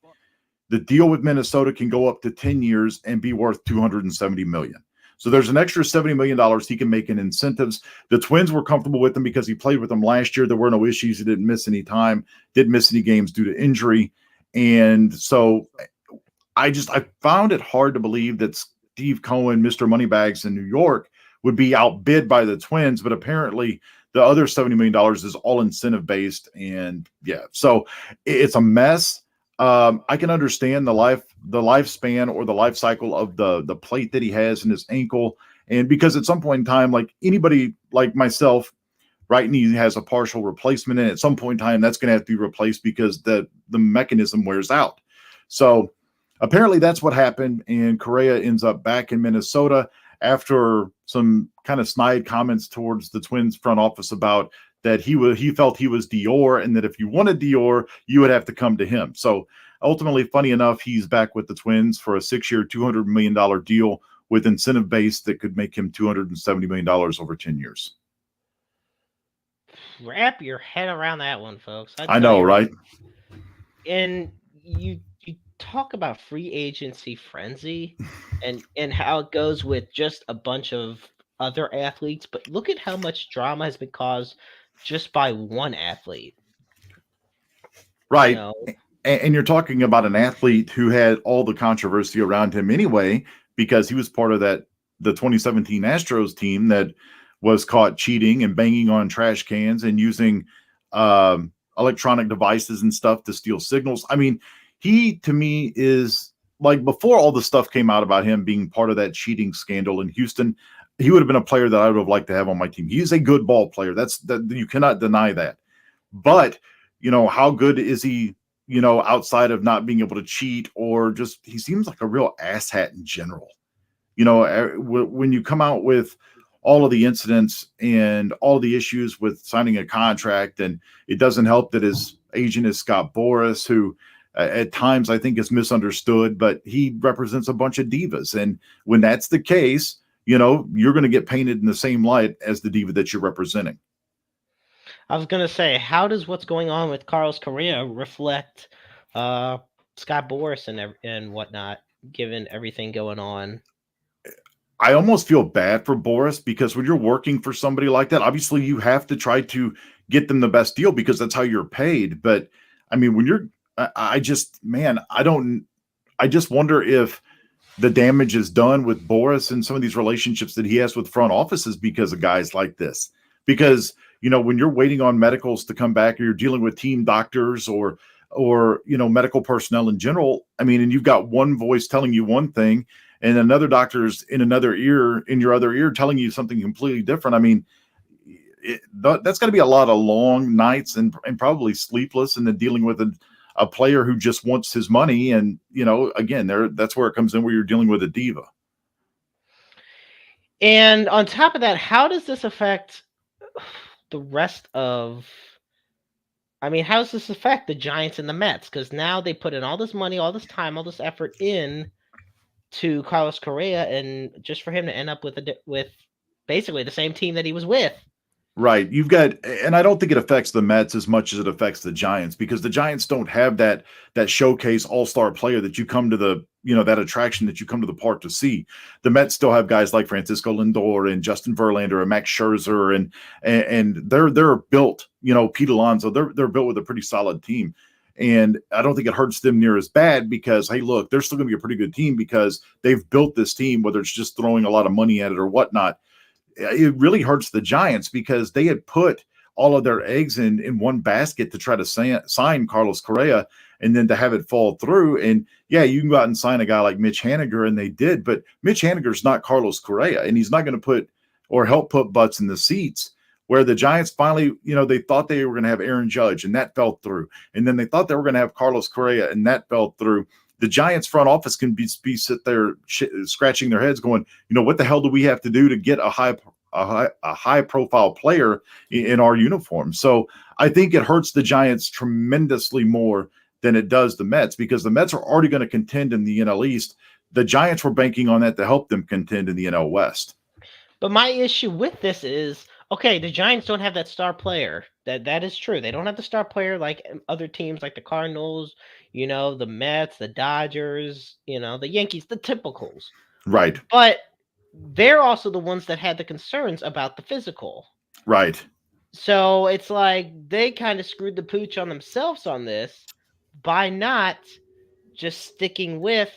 the deal with Minnesota can go up to 10 years and be worth $270 million. So there's an extra $70 million he can make in incentives. The Twins were comfortable with him because he played with them last year. There were no issues. He didn't miss any time, didn't miss any games due to injury. And so I found it hard to believe that Steve Cohen, Mr. Moneybags in New York, would be outbid by the Twins, but apparently the other $70 million is all incentive based. And yeah, so it's a mess. I can understand the lifespan or the life cycle of the plate that he has in his ankle. And because at some point in time, like anybody like myself, right knee has a partial replacement, and at some point in time, that's going to have to be replaced because the mechanism wears out. So apparently that's what happened. And Correa ends up back in Minnesota after some kind of snide comments towards the Twins front office about that he felt he was Dior, and that if you wanted Dior, you would have to come to him. So ultimately, funny enough, he's back with the Twins for a 6-year, $200 million deal with incentive base that could make him $270 million over 10 years. Wrap your head around that one, folks. I know, right? And you talk about free agency frenzy and how it goes with just a bunch of other athletes, but look at how much drama has been caused just by one athlete. Right. You know? And you're talking about an athlete who had all the controversy around him anyway, because he was part of the 2017 Astros team that was caught cheating and banging on trash cans and using electronic devices and stuff to steal signals. I mean, he, to me, is like, before all the stuff came out about him being part of that cheating scandal in Houston, he would have been a player that I would have liked to have on my team. He's a good ball player. That you cannot deny that. But, how good is he outside of not being able to cheat, or just he seems like a real asshat in general. When you come out with all of the incidents and all the issues with signing a contract, and it doesn't help that his agent is Scott Boras, who at times I think is misunderstood, but he represents a bunch of divas. And when that's the case, you're going to get painted in the same light as the diva that you're representing. I was gonna say, how does what's going on with Carlos Correa reflect uh, Scott Boras and whatnot, given everything going on? I almost feel bad for Boras, because when you're working for somebody like that, obviously you have to try to get them the best deal because that's how you're paid. But I mean, when you're, I just, man, I just wonder if the damage is done with Boras and some of these relationships that he has with front offices because of guys like this. Because, when you're waiting on medicals to come back, or you're dealing with team doctors or medical personnel in general, I mean, and you've got one voice telling you one thing, and another doctor's in your other ear, telling you something completely different. I mean, that's got to be a lot of long nights and probably sleepless, and then dealing with a player who just wants his money. And, again, that's where it comes in, where you're dealing with a diva. And on top of that, how does this affect the rest of? I mean, how does this affect the Giants and the Mets? Because now they put in all this money, all this time, all this effort in to Carlos Correa, and just for him to end up with basically the same team that he was with. Right. You've got, and I don't think it affects the Mets as much as it affects the Giants, because the Giants don't have that showcase all-star player that you come to that attraction that you come to the park to see. The Mets still have guys like Francisco Lindor and Justin Verlander and Max Scherzer, and they're built, Pete Alonso, they're built with a pretty solid team. And I don't think it hurts them near as bad, because, hey, look, they're still going to be a pretty good team because they've built this team, whether it's just throwing a lot of money at it or whatnot. It really hurts the Giants because they had put all of their eggs in one basket to try to sign Carlos Correa, and then to have it fall through. And yeah, you can go out and sign a guy like Mitch Haniger, and they did, but Mitch Haniger's not Carlos Correa, and he's not going to put or help put butts in the seats. Where the Giants finally, they thought they were going to have Aaron Judge, and that fell through. And then they thought they were going to have Carlos Correa, and that fell through. The Giants front office can be sit there scratching their heads going, what the hell do we have to do to get a high profile player in our uniform? So I think it hurts the Giants tremendously more than it does the Mets, because the Mets are already going to contend in the NL East. The Giants were banking on that to help them contend in the NL West. But my issue with this is, okay, the Giants don't have that star player. That is true. They don't have the star player like other teams, like the Cardinals, the Mets, the Dodgers, the Yankees, the typicals. Right. But they're also the ones that had the concerns about the physical. Right. So it's like they kind of screwed the pooch on themselves on this by not just sticking with,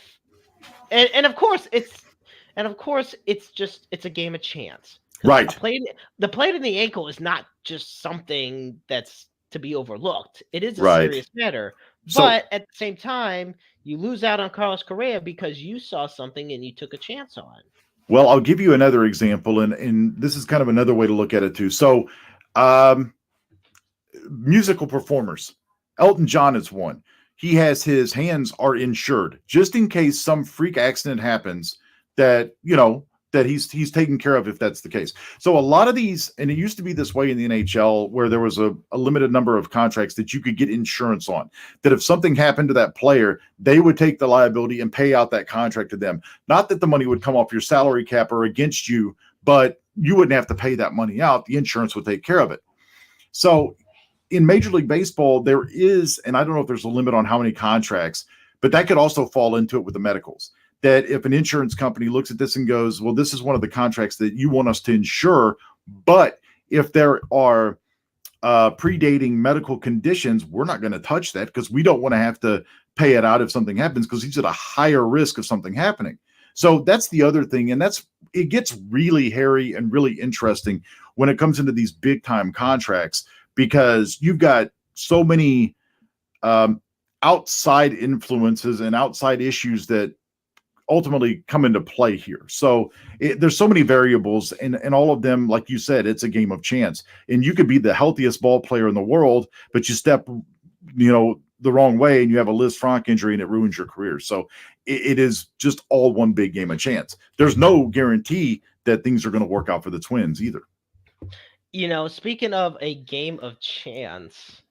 and of course it's a game of chance. Right. The plate in the ankle is not just something that's to be overlooked. It is a Right. serious matter. But at the same time, you lose out on Carlos Correa because you saw something and you took a chance on. Well, I'll give you another example, and this is kind of another way to look at it too. So, musical performers, Elton John is one. He has his hands are insured just in case some freak accident happens that that he's taken care of, if that's the case. So a lot of these, and it used to be this way in the NHL, where there was a limited number of contracts that you could get insurance on, that if something happened to that player, they would take the liability and pay out that contract to them. Not that the money would come off your salary cap or against you, but you wouldn't have to pay that money out. The insurance would take care of it. So in Major League Baseball, there is, and I don't know if there's a limit on how many contracts, but that could also fall into it with the medicals. That if an insurance company looks at this and goes, well, this is one of the contracts that you want us to insure, but if there are predating medical conditions, we're not going to touch that because we don't want to have to pay it out if something happens, because he's at a higher risk of something happening. So that's the other thing. And it gets really hairy and really interesting when it comes into these big time contracts, because you've got so many outside influences and outside issues that ultimately come into play here. So there's so many variables, and all of them, like you said, it's a game of chance. And you could be the healthiest ball player in the world, but you step, the wrong way and you have a Liz Frank injury and it ruins your career. So it is just all one big game of chance. There's no guarantee that things are going to work out for the Twins either. Speaking of a game of chance,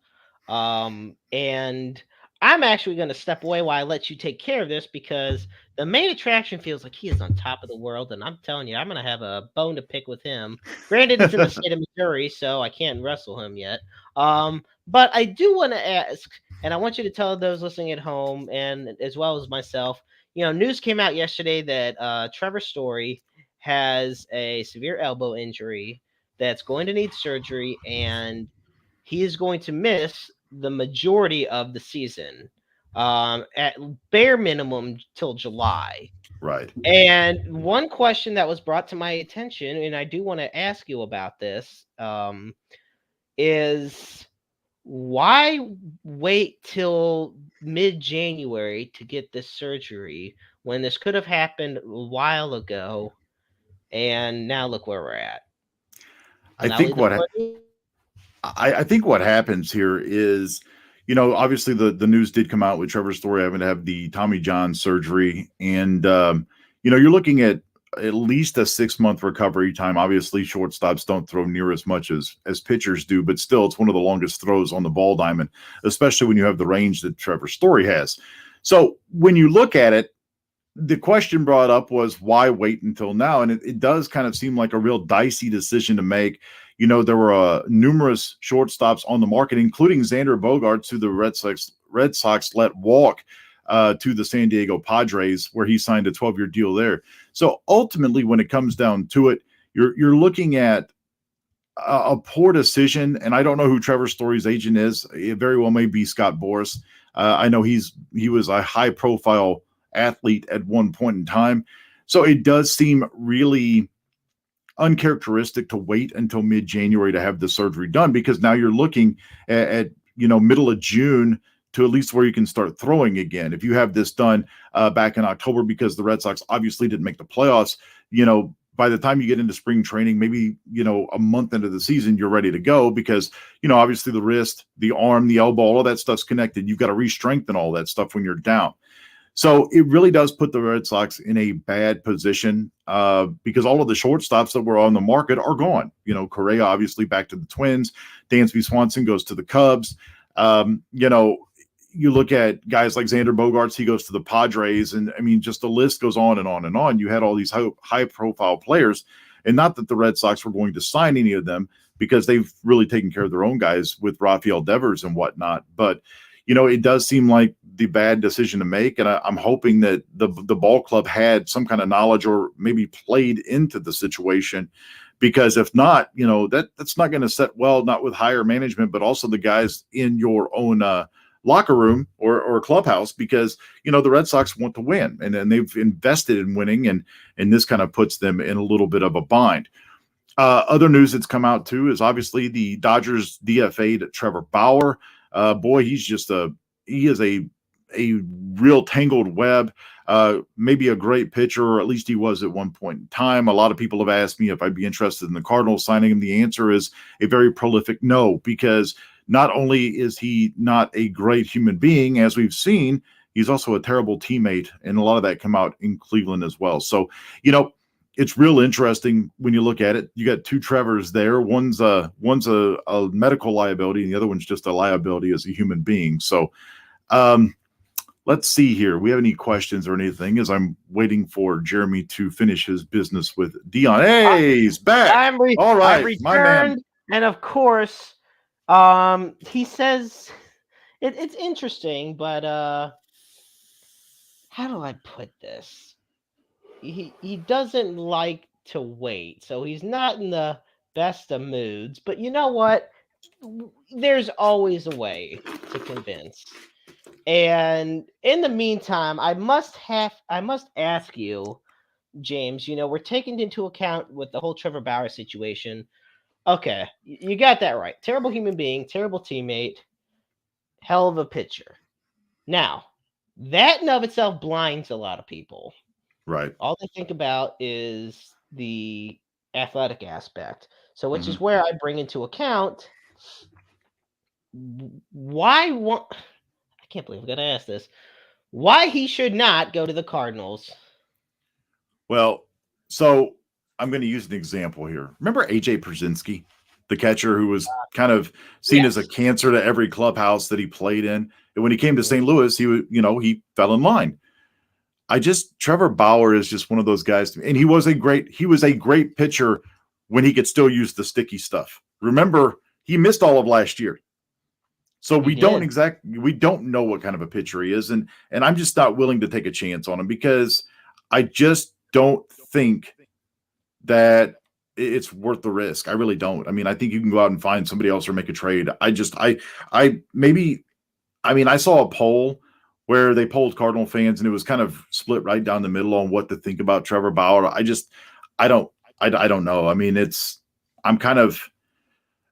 and I'm actually going to step away while I let you take care of this because the main attraction feels like he is on top of the world, and I'm telling you, I'm going to have a bone to pick with him. Granted, it's in the state of Missouri, so I can't wrestle him yet. But I do want to ask, and I want you to tell those listening at home and as well as myself. News came out yesterday that Trevor Story has a severe elbow injury that's going to need surgery, and he is going to miss the majority of the season, at bare minimum till July. Right. And one question that was brought to my attention, and I do want to ask you about this, is why wait till mid-January to get this surgery when this could have happened a while ago? And now look where we're at. I And I'll think leave the what floor to you. I think what happens here is, obviously the news did come out with Trevor Story having to have the Tommy John surgery, and you're looking at least a 6-month recovery time. Obviously, shortstops don't throw near as much as pitchers do, but still, it's one of the longest throws on the ball diamond, especially when you have the range that Trevor Story has. So when you look at it, the question brought up was why wait until now? And it does kind of seem like a real dicey decision to make. There were numerous shortstops on the market, including Xander Bogaerts, who the Red Sox let walk to the San Diego Padres, where he signed a 12-year deal there. So ultimately, when it comes down to it, you're looking at a poor decision. And I don't know who Trevor Story's agent is. It very well may be Scott Boras. I know he was a high-profile athlete at one point in time. So it does seem really uncharacteristic to wait until mid-January to have the surgery done, because now you're looking at middle of June to at least where you can start throwing again. If you have this done back in October, because the Red Sox obviously didn't make the playoffs, by the time you get into spring training, maybe, a month into the season, you're ready to go because, obviously the wrist, the arm, the elbow, all of that stuff's connected. You've got to re-strengthen all that stuff when you're down. So it really does put the Red Sox in a bad position because all of the shortstops that were on the market are gone. Correa obviously back to the Twins. Dansby Swanson goes to the Cubs. You look at guys like Xander Bogaerts, he goes to the Padres. And I mean, just the list goes on and on and on. You had all these high-profile players, and not that the Red Sox were going to sign any of them because they've really taken care of their own guys with Rafael Devers and whatnot. But it does seem like the bad decision to make. And I'm hoping that the ball club had some kind of knowledge or maybe played into the situation, because if not, that's not going to set well, not with higher management, but also the guys in your own locker room or clubhouse, because, the Red Sox want to win and they've invested in winning, and this kind of puts them in a little bit of a bind. Other news that's come out too is obviously the Dodgers DFA'd Trevor Bauer. Boy, he is a real tangled web. Maybe a great pitcher, or at least he was at one point in time. A lot of people have asked me if I'd be interested in the Cardinals signing him. The answer is a very prolific no, because not only is he not a great human being, as we've seen, he's also a terrible teammate, and a lot of that come out in Cleveland as well. So, it's real interesting when you look at it. You got two Trevors there. One's a medical liability, and the other one's just a liability as a human being. So let's see here. We have any questions or anything, as I'm waiting for Jeremy to finish his business with Dion. Hey, he's back. All right, I've returned, my man. and of course, he says it's interesting, but how do I put this? He doesn't like to wait, so he's not in the best of moods. But you know what? There's always a way to convince. And in the meantime, I must ask you, James. We're taking into account with the whole Trevor Bauer situation. Okay, you got that right. Terrible human being, terrible teammate, hell of a pitcher. Now, that in of itself blinds a lot of people. Right. All they think about is the athletic aspect. So, which is where I bring into account why can't believe I'm gonna ask this. Why he should not go to the Cardinals? Well, so I'm going to use an example here. Remember AJ Przinsky, the catcher who was kind of seen as a Yes. cancer to every clubhouse that he played in. And when he came to Mhm. St. Louis, he fell in line. Trevor Bauer is just one of those guys, and he was a great pitcher when he could still use the sticky stuff. Remember, he missed all of last year. So He we did. don't know what kind of a pitcher he is, and I'm just not willing to take a chance on him because I just don't think that it's worth the risk. I really don't. I mean, I think you can go out and find somebody else or make a trade. I saw a poll where they polled Cardinal fans and it was kind of split right down the middle on what to think about Trevor Bauer. I don't know. I mean, I'm kind of,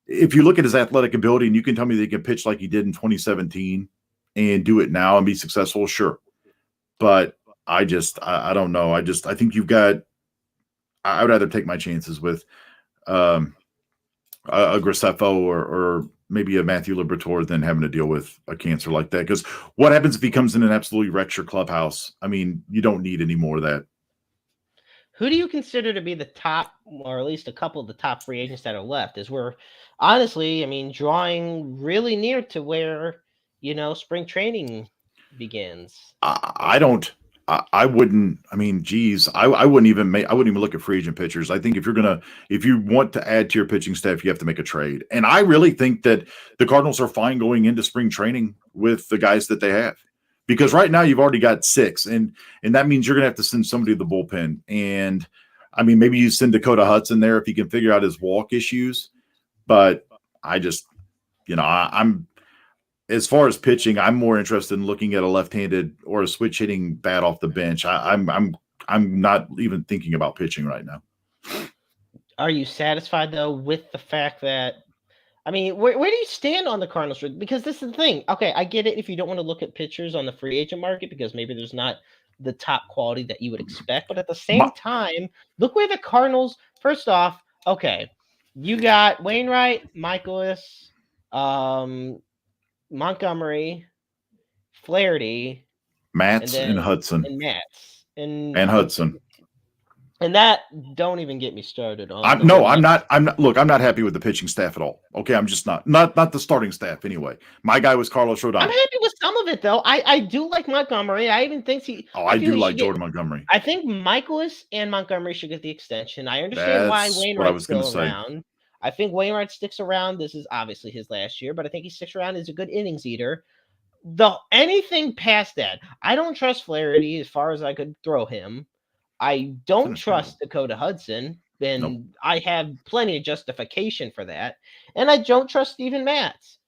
if you look at his athletic ability and you can tell me that he can pitch like he did in 2017 and do it now and be successful, sure. But I don't know. I think I would rather take my chances with a Graceffo or maybe a Matthew Liberatore than having to deal with a cancer like that. Because what happens if he comes in and absolutely wrecks your clubhouse? I mean, you don't need any more of that. Who do you consider to be the top, or at least a couple of the top free agents that are left? As we're honestly, I mean, drawing really near to where spring training begins. I don't. I wouldn't. I mean, geez, I wouldn't even look at free agent pitchers. I think if you want to add to your pitching staff, you have to make a trade. And I really think that the Cardinals are fine going into spring training with the guys that they have, because right now you've already got 6, and that means you're going to have to send somebody to the bullpen. And I mean, maybe you send Dakota Hudson there if he can figure out his walk issues. But I just, I'm as far as pitching, I'm more interested in looking at a left-handed or a switch hitting bat off the bench. I'm not even thinking about pitching right now. Are you satisfied though with the fact that, I mean, where do you stand on the Cardinals? Because this is the thing. Okay, I get it if you don't want to look at pitchers on the free agent market because maybe there's not the top quality that you would expect. But at the same time, look where the Cardinals. First off, okay, you got Wainwright, Michaelis, Montgomery, Flaherty, Matz and Hudson and Matz and Hudson. And that, don't even get me started on. I'm not. Look, I'm not happy with the pitching staff at all. Okay, I'm just not the starting staff anyway. My guy was Carlos Rodon. I'm happy with some of it though. I do like Montgomery. I even think I do like Jordan Montgomery. I think Michaelis and Montgomery should get the extension. I understand why Wainwright's still around. I think Wainwright sticks around. This is obviously his last year, but I think he sticks around as a good innings eater. Anything past that, I don't trust Flaherty as far as I could throw him. I don't trust Dakota Hudson, and nope. I have plenty of justification for that. And I don't trust Steven Matz.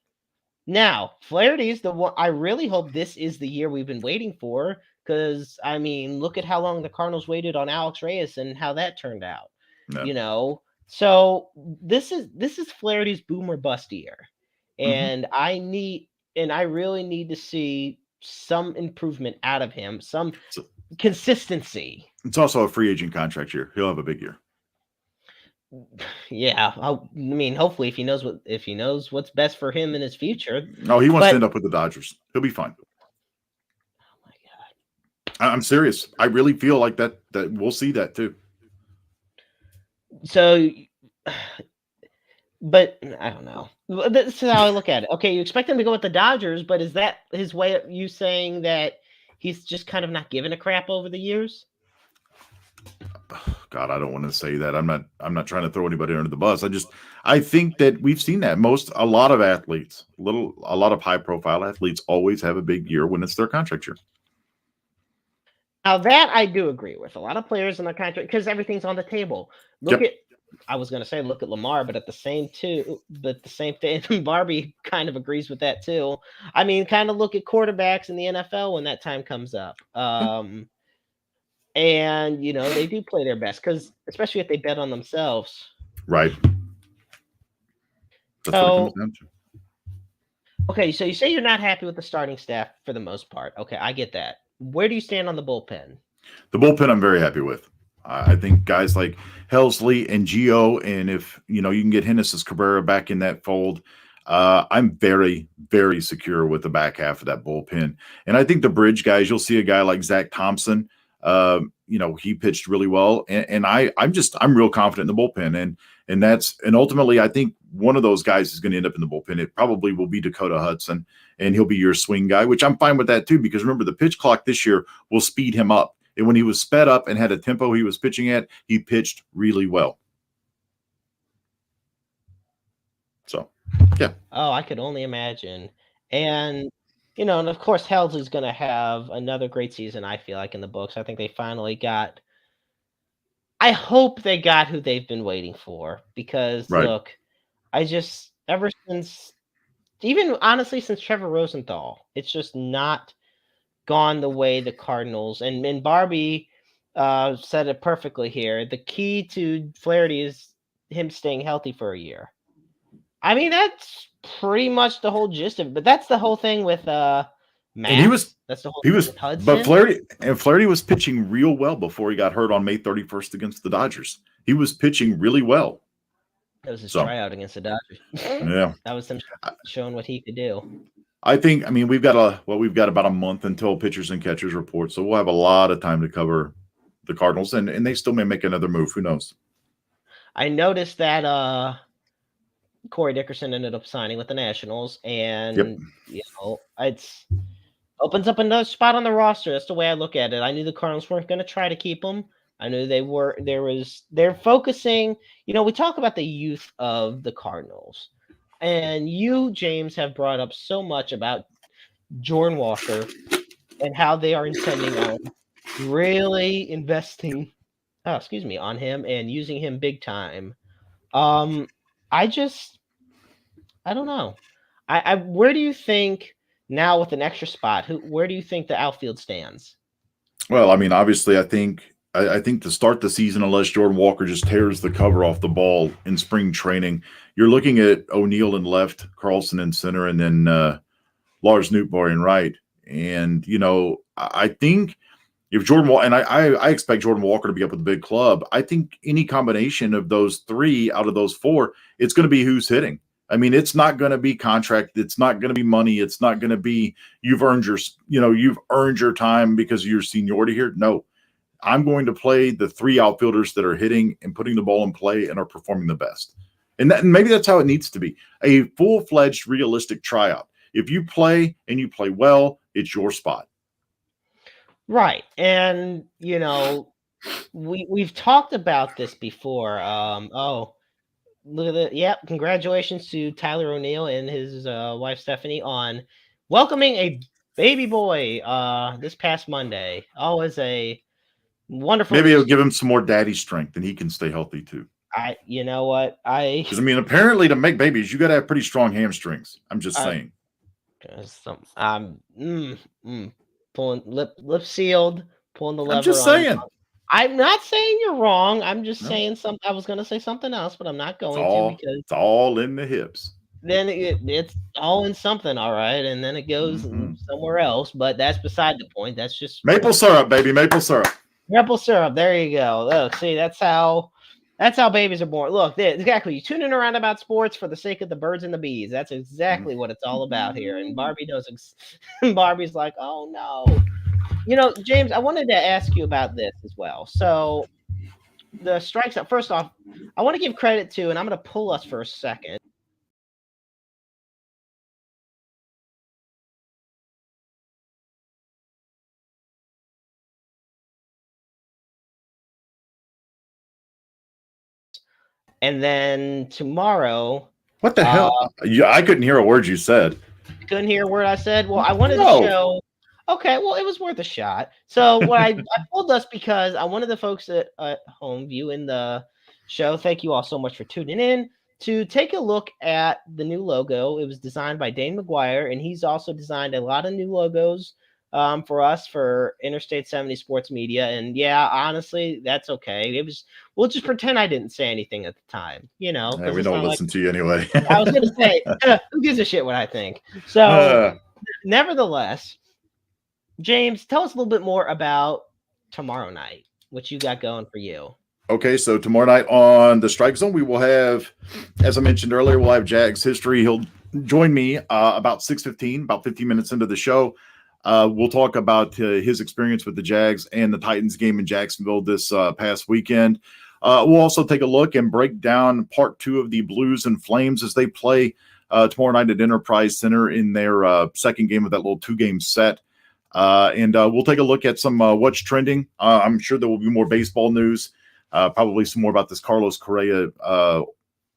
Now, Flaherty is the one. I really hope this is the year we've been waiting for, because, I mean, look at how long the Cardinals waited on Alex Reyes and how that turned out. No. So this is Flaherty's boom or bust year. And I really need to see some improvement out of him, some consistency. It's also a free agent contract year. He'll have a big year. Yeah, I mean, hopefully, if he knows what's best for him in his future. No, he wants to end up with the Dodgers. He'll be fine. Oh my God, I'm serious. I really feel like that we'll see that too. So, but I don't know. This is how I look at it. Okay, you expect him to go with the Dodgers, but is that his way of you saying that he's just kind of not giving a crap over the years? God, I don't want to say that. I'm not trying to throw anybody under the bus. I think that we've seen that a lot of athletes, a lot of high profile athletes always have a big year when it's their contract year. Now that I do agree with. A lot of players in their contract, because everything's on the table. Look at Lamar, but at the same thing, Barbie kind of agrees with that too. I mean, kind of look at quarterbacks in the NFL when that time comes up. And, they do play their best, because especially if they bet on themselves. Right. That's what it comes down to. Okay, so you say you're not happy with the starting staff for the most part. Okay, I get that. Where do you stand on the bullpen? The bullpen I'm very happy with. I think guys like Helsley and Gio, and if, you can get Genesis Cabrera back in that fold, I'm very, very secure with the back half of that bullpen. And I think the bridge guys, you'll see a guy like Zach Thompson. He pitched really well. And I'm real confident in the bullpen. And ultimately, I think one of those guys is going to end up in the bullpen. It probably will be Dakota Hudson, and he'll be your swing guy, which I'm fine with that too, because remember, the pitch clock this year will speed him up. And when he was sped up and had a tempo he was pitching at, he pitched really well. So, yeah. Oh, I could only imagine. And, and of course, Helsley's going to have another great season, I feel like, in the books. I think they finally got – I hope they got who they've been waiting for because, Right. look, ever since – even, honestly, since Trevor Rosenthal, it's just not gone the way the Cardinals – and Barbie said it perfectly here. The key to Flaherty is him staying healthy for a year. I mean, that's pretty much the whole gist of it. But that's the whole thing with Matt. That's the whole thing with Hudson. But Flaherty was pitching real well before he got hurt on May 31st against the Dodgers. He was pitching really well. That was his tryout against the Dodgers. Yeah. That was him showing what he could do. We've got about a month until pitchers and catchers report, so we'll have a lot of time to cover the Cardinals, and they still may make another move. Who knows? I noticed that Corey Dickerson ended up signing with the Nationals, and it's opens up another spot on the roster. That's the way I look at it. I knew the Cardinals weren't going to try to keep him. I knew they were. They're focusing. We talk about the youth of the Cardinals, and you, James, have brought up so much about Jordan Walker and how they are intending on really investing. On him and using him big time. I don't know. Where do you think now with an extra spot? Where do you think the outfield stands? Well, obviously, I think to start the season, unless Jordan Walker just tears the cover off the ball in spring training, you're looking at O'Neill in left, Carlson in center, and then Lars Nootbaar in right. And I think if Jordan Walker, and I expect Jordan Walker to be up with the big club, I think any combination of those three out of those four, it's going to be who's hitting. It's not going to be contract. It's not going to be money. It's not going to be you've earned your time because of your seniority here. No, I'm going to play the three outfielders that are hitting and putting the ball in play and are performing the best. And maybe that's how it needs to be. A full-fledged, realistic tryout. If you play and you play well, it's your spot. Right. And, we've talked about this before. Look at that. Yep. Congratulations to Tyler O'Neill and his wife, Stephanie, on welcoming a baby boy this past Monday. Always a wonderful. Maybe it'll give him some more daddy strength and he can stay healthy too. You know what? Because apparently to make babies, you got to have pretty strong hamstrings. I'm just saying. Pulling lip sealed, pulling the lever. I'm just saying. I'm not saying you're wrong. I'm just saying something. I was going to say something else, but I'm not going to because it's all in the hips. Then it's all in something, all right, and then it goes somewhere else. But that's beside the point. That's just maple syrup, baby, maple syrup. Maple syrup. There you go. Look, see, that's how babies are born. Look, exactly. You tune in to Roundabout Sports for the sake of the birds and the bees. That's exactly what it's all about here. And Barbie knows. Barbie's like, oh no. James, I wanted to ask you about this as well. So the strikes out. First off, I want to give credit to, and I'm going to pull us for a second. And then tomorrow. What the hell? I couldn't hear a word you said. Couldn't hear a word I said? Well, I wanted to show. Okay, well, it was worth a shot. So what I pulled us because I wanted the folks at home viewing the show, thank you all so much for tuning in, to take a look at the new logo. It was designed by Dane McGuire, and he's also designed a lot of new logos for us for Interstate 70 Sports Media. And yeah, honestly, that's okay. We'll just pretend I didn't say anything at the time, Yeah, we don't listen to you anyway. I was going to say, who gives a shit what I think? So nevertheless, James, tell us a little bit more about tomorrow night, what you got going for you. Okay, so tomorrow night on the Strike Zone, we will have, as I mentioned earlier, we'll have Jags history. He'll join me about 6:15, about 15 minutes into the show. We'll talk about his experience with the Jags and the Titans game in Jacksonville this past weekend. We'll also take a look and break down part two of the Blues and Flames as they play tomorrow night at Enterprise Center in their second game of that little two-game set. And we'll take a look at some what's trending. I'm sure there will be more baseball news, probably some more about this Carlos Correa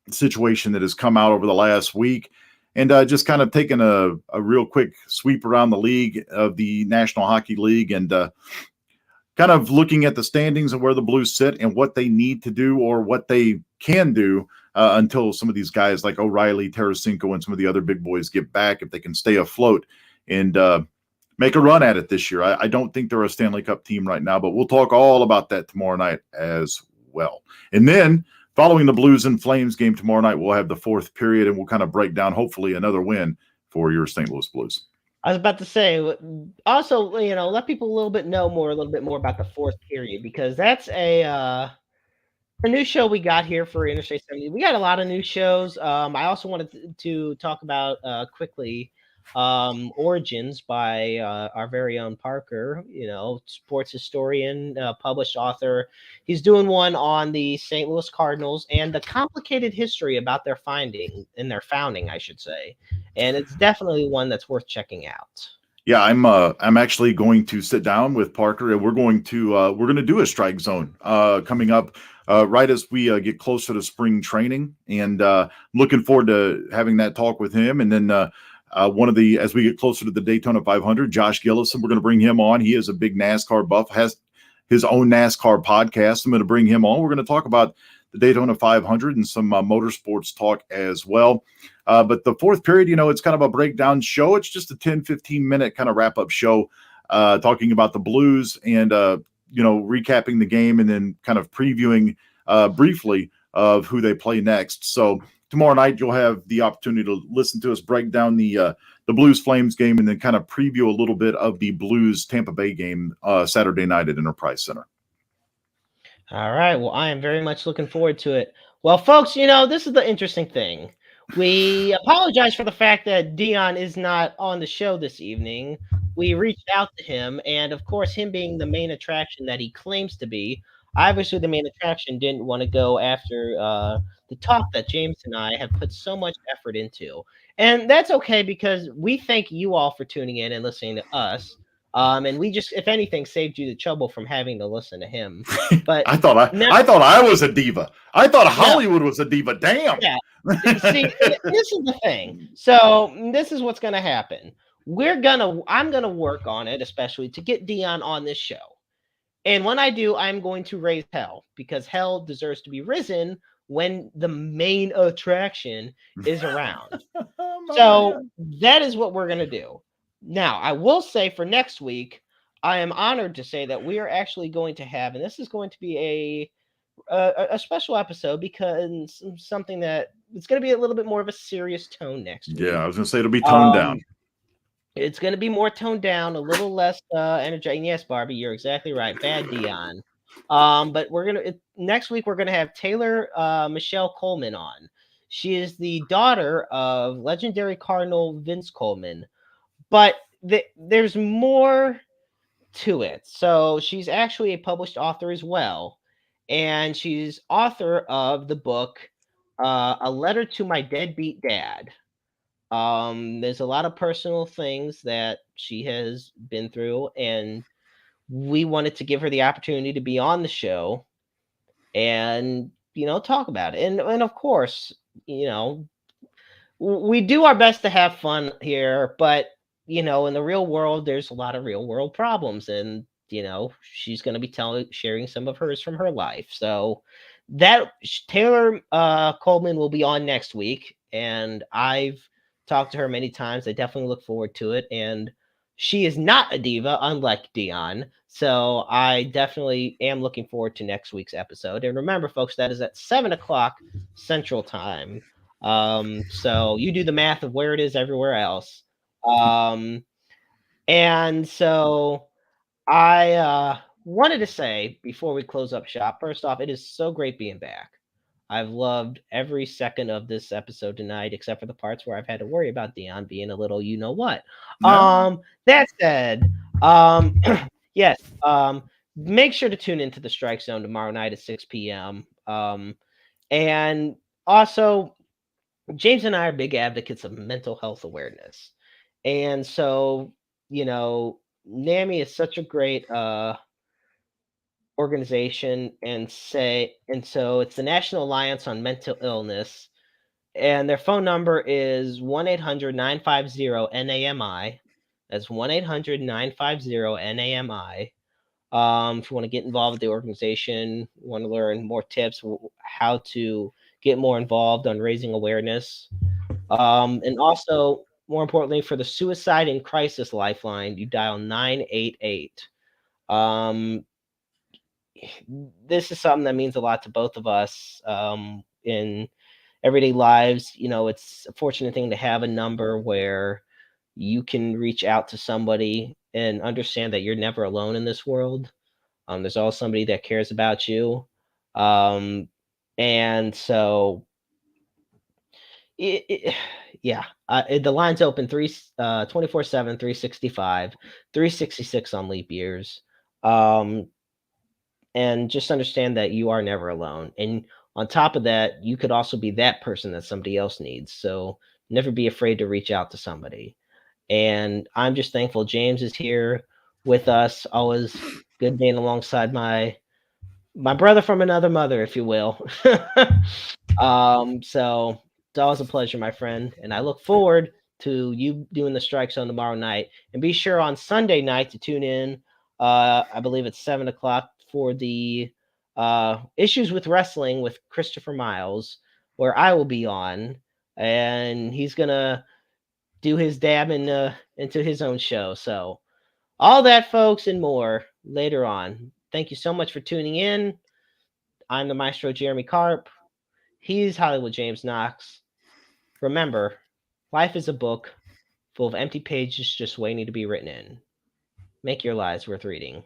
situation that has come out over the last week. And just kind of taking a real quick sweep around the league of the National Hockey League and kind of looking at the standings and where the Blues sit and what they need to do or what they can do until some of these guys like O'Reilly, Tarasenko, and some of the other big boys get back, if they can stay afloat and make a run at it this year. I don't think they're a Stanley Cup team right now, but we'll talk all about that tomorrow night as well. And then following the Blues and Flames game tomorrow night, we'll have the fourth period, and we'll kind of break down, hopefully, another win for your St. Louis Blues. I was about to say, also, let people a little bit more about the fourth period, because that's a new show we got here for Interstate 70. We got a lot of new shows. I also wanted to talk about quickly Origins by our very own Parker, sports historian, published author. He's doing one on the St. Louis Cardinals and the complicated history about their founding, I should say. And it's definitely one that's worth checking out. Yeah, I'm actually going to sit down with Parker, and we're going to do a strike zone coming up right as we get closer to spring training, and looking forward to having that talk with him. And then as we get closer to the Daytona 500, Josh Gillison, we're going to bring him on. He is a big NASCAR buff, has his own NASCAR podcast. I'm going to bring him on. We're going to talk about the Daytona 500 and some motorsports talk as well. But the fourth period, it's kind of a breakdown show. It's just a 10, 15-minute kind of wrap-up show talking about the Blues and, recapping the game and then kind of previewing briefly of who they play next. So tomorrow night, you'll have the opportunity to listen to us break down the Blues Flames game and then kind of preview a little bit of the Blues Tampa Bay game Saturday night at Enterprise Center. All right. Well, I am very much looking forward to it. Well, folks, this is the interesting thing. We apologize for the fact that Dion is not on the show this evening. We reached out to him, and of course, him being the main attraction that he claims to be, obviously the main attraction didn't want to go after the talk that James and I have put so much effort into. And that's okay, because we thank you all for tuning in and listening to us. And we just, if anything, saved you the trouble from having to listen to him. But I thought I was a diva. I thought Hollywood was a diva. Damn. Yeah. See, this is the thing. So this is what's going to happen. I'm going to work on it, especially to get Dion on this show. And when I do, I'm going to raise hell, because hell deserves to be risen when the main attraction is around. So that is what we're going to do. Now, I will say for next week, I am honored to say that we are actually going to have, and this is going to be a special episode, because something that it's going to be a little bit more of a serious tone next week. Yeah, I was going to say it'll be toned down. It's going to be more toned down, a little less energetic. Yes, Barbie, you're exactly right. Bad Dion. But next week we're gonna have Taylor Michelle Coleman on. She is the daughter of legendary Cardinal Vince Coleman, but there's more to it. So she's actually a published author as well, and she's author of the book A Letter to My Deadbeat Dad. There's a lot of personal things that she has been through, and we wanted to give her the opportunity to be on the show and talk about it. And of course, we do our best to have fun here, but in the real world, there's a lot of real world problems, and she's going to be sharing some of hers from her life. So that Taylor Coleman will be on next week, and I've talked to her many times. I definitely look forward to it, and she is not a diva, unlike Dion. So I definitely am looking forward to next week's episode. And remember, folks, that is at 7:00 Central Time. So you do the math of where it is everywhere else. And so I wanted to say, before we close up shop, first off, it is so great being back. I've loved every second of this episode tonight, except for the parts where I've had to worry about Dion being a little, you know what. No. That said, um, yes, make sure to tune into the Strike Zone tomorrow night at 6 p.m. And also, James and I are big advocates of mental health awareness, and so you know, NAMI is such a great organization, and so it's the National Alliance on Mental Illness, and their phone number is 1-800-950-NAMI. That's 1-800-950-NAMI. If you want to get involved with the organization, want to learn more tips, how to get more involved on raising awareness, and also more importantly, for the Suicide and Crisis Lifeline, you dial 988. Um, this is something that means a lot to both of us in everyday lives. You know, it's a fortunate thing to have a number where you can reach out to somebody and understand that you're never alone in this world. There's always somebody that cares about you. Um, and so, it, it, yeah, the line's open 24/7, 365, 366 on leap years. Um, and just understand that you are never alone. And on top of that, you could also be that person that somebody else needs. So never be afraid to reach out to somebody. And I'm just thankful James is here with us. Always good being alongside my brother from another mother, if you will. So it's always a pleasure, my friend, and I look forward to you doing the Strike Zone tomorrow night. And be sure on Sunday night to tune in. I believe it's 7 o'clock for the Issues with Wrestling with Christopher Miles, where I will be on, and he's gonna do his dab into his own show. So all that, folks, and more later on. Thank you so much for tuning in. I'm the Maestro Jeremy Carp. He's Hollywood James Knox. Remember, life is a book full of empty pages just waiting to be written in. Make your lives worth reading.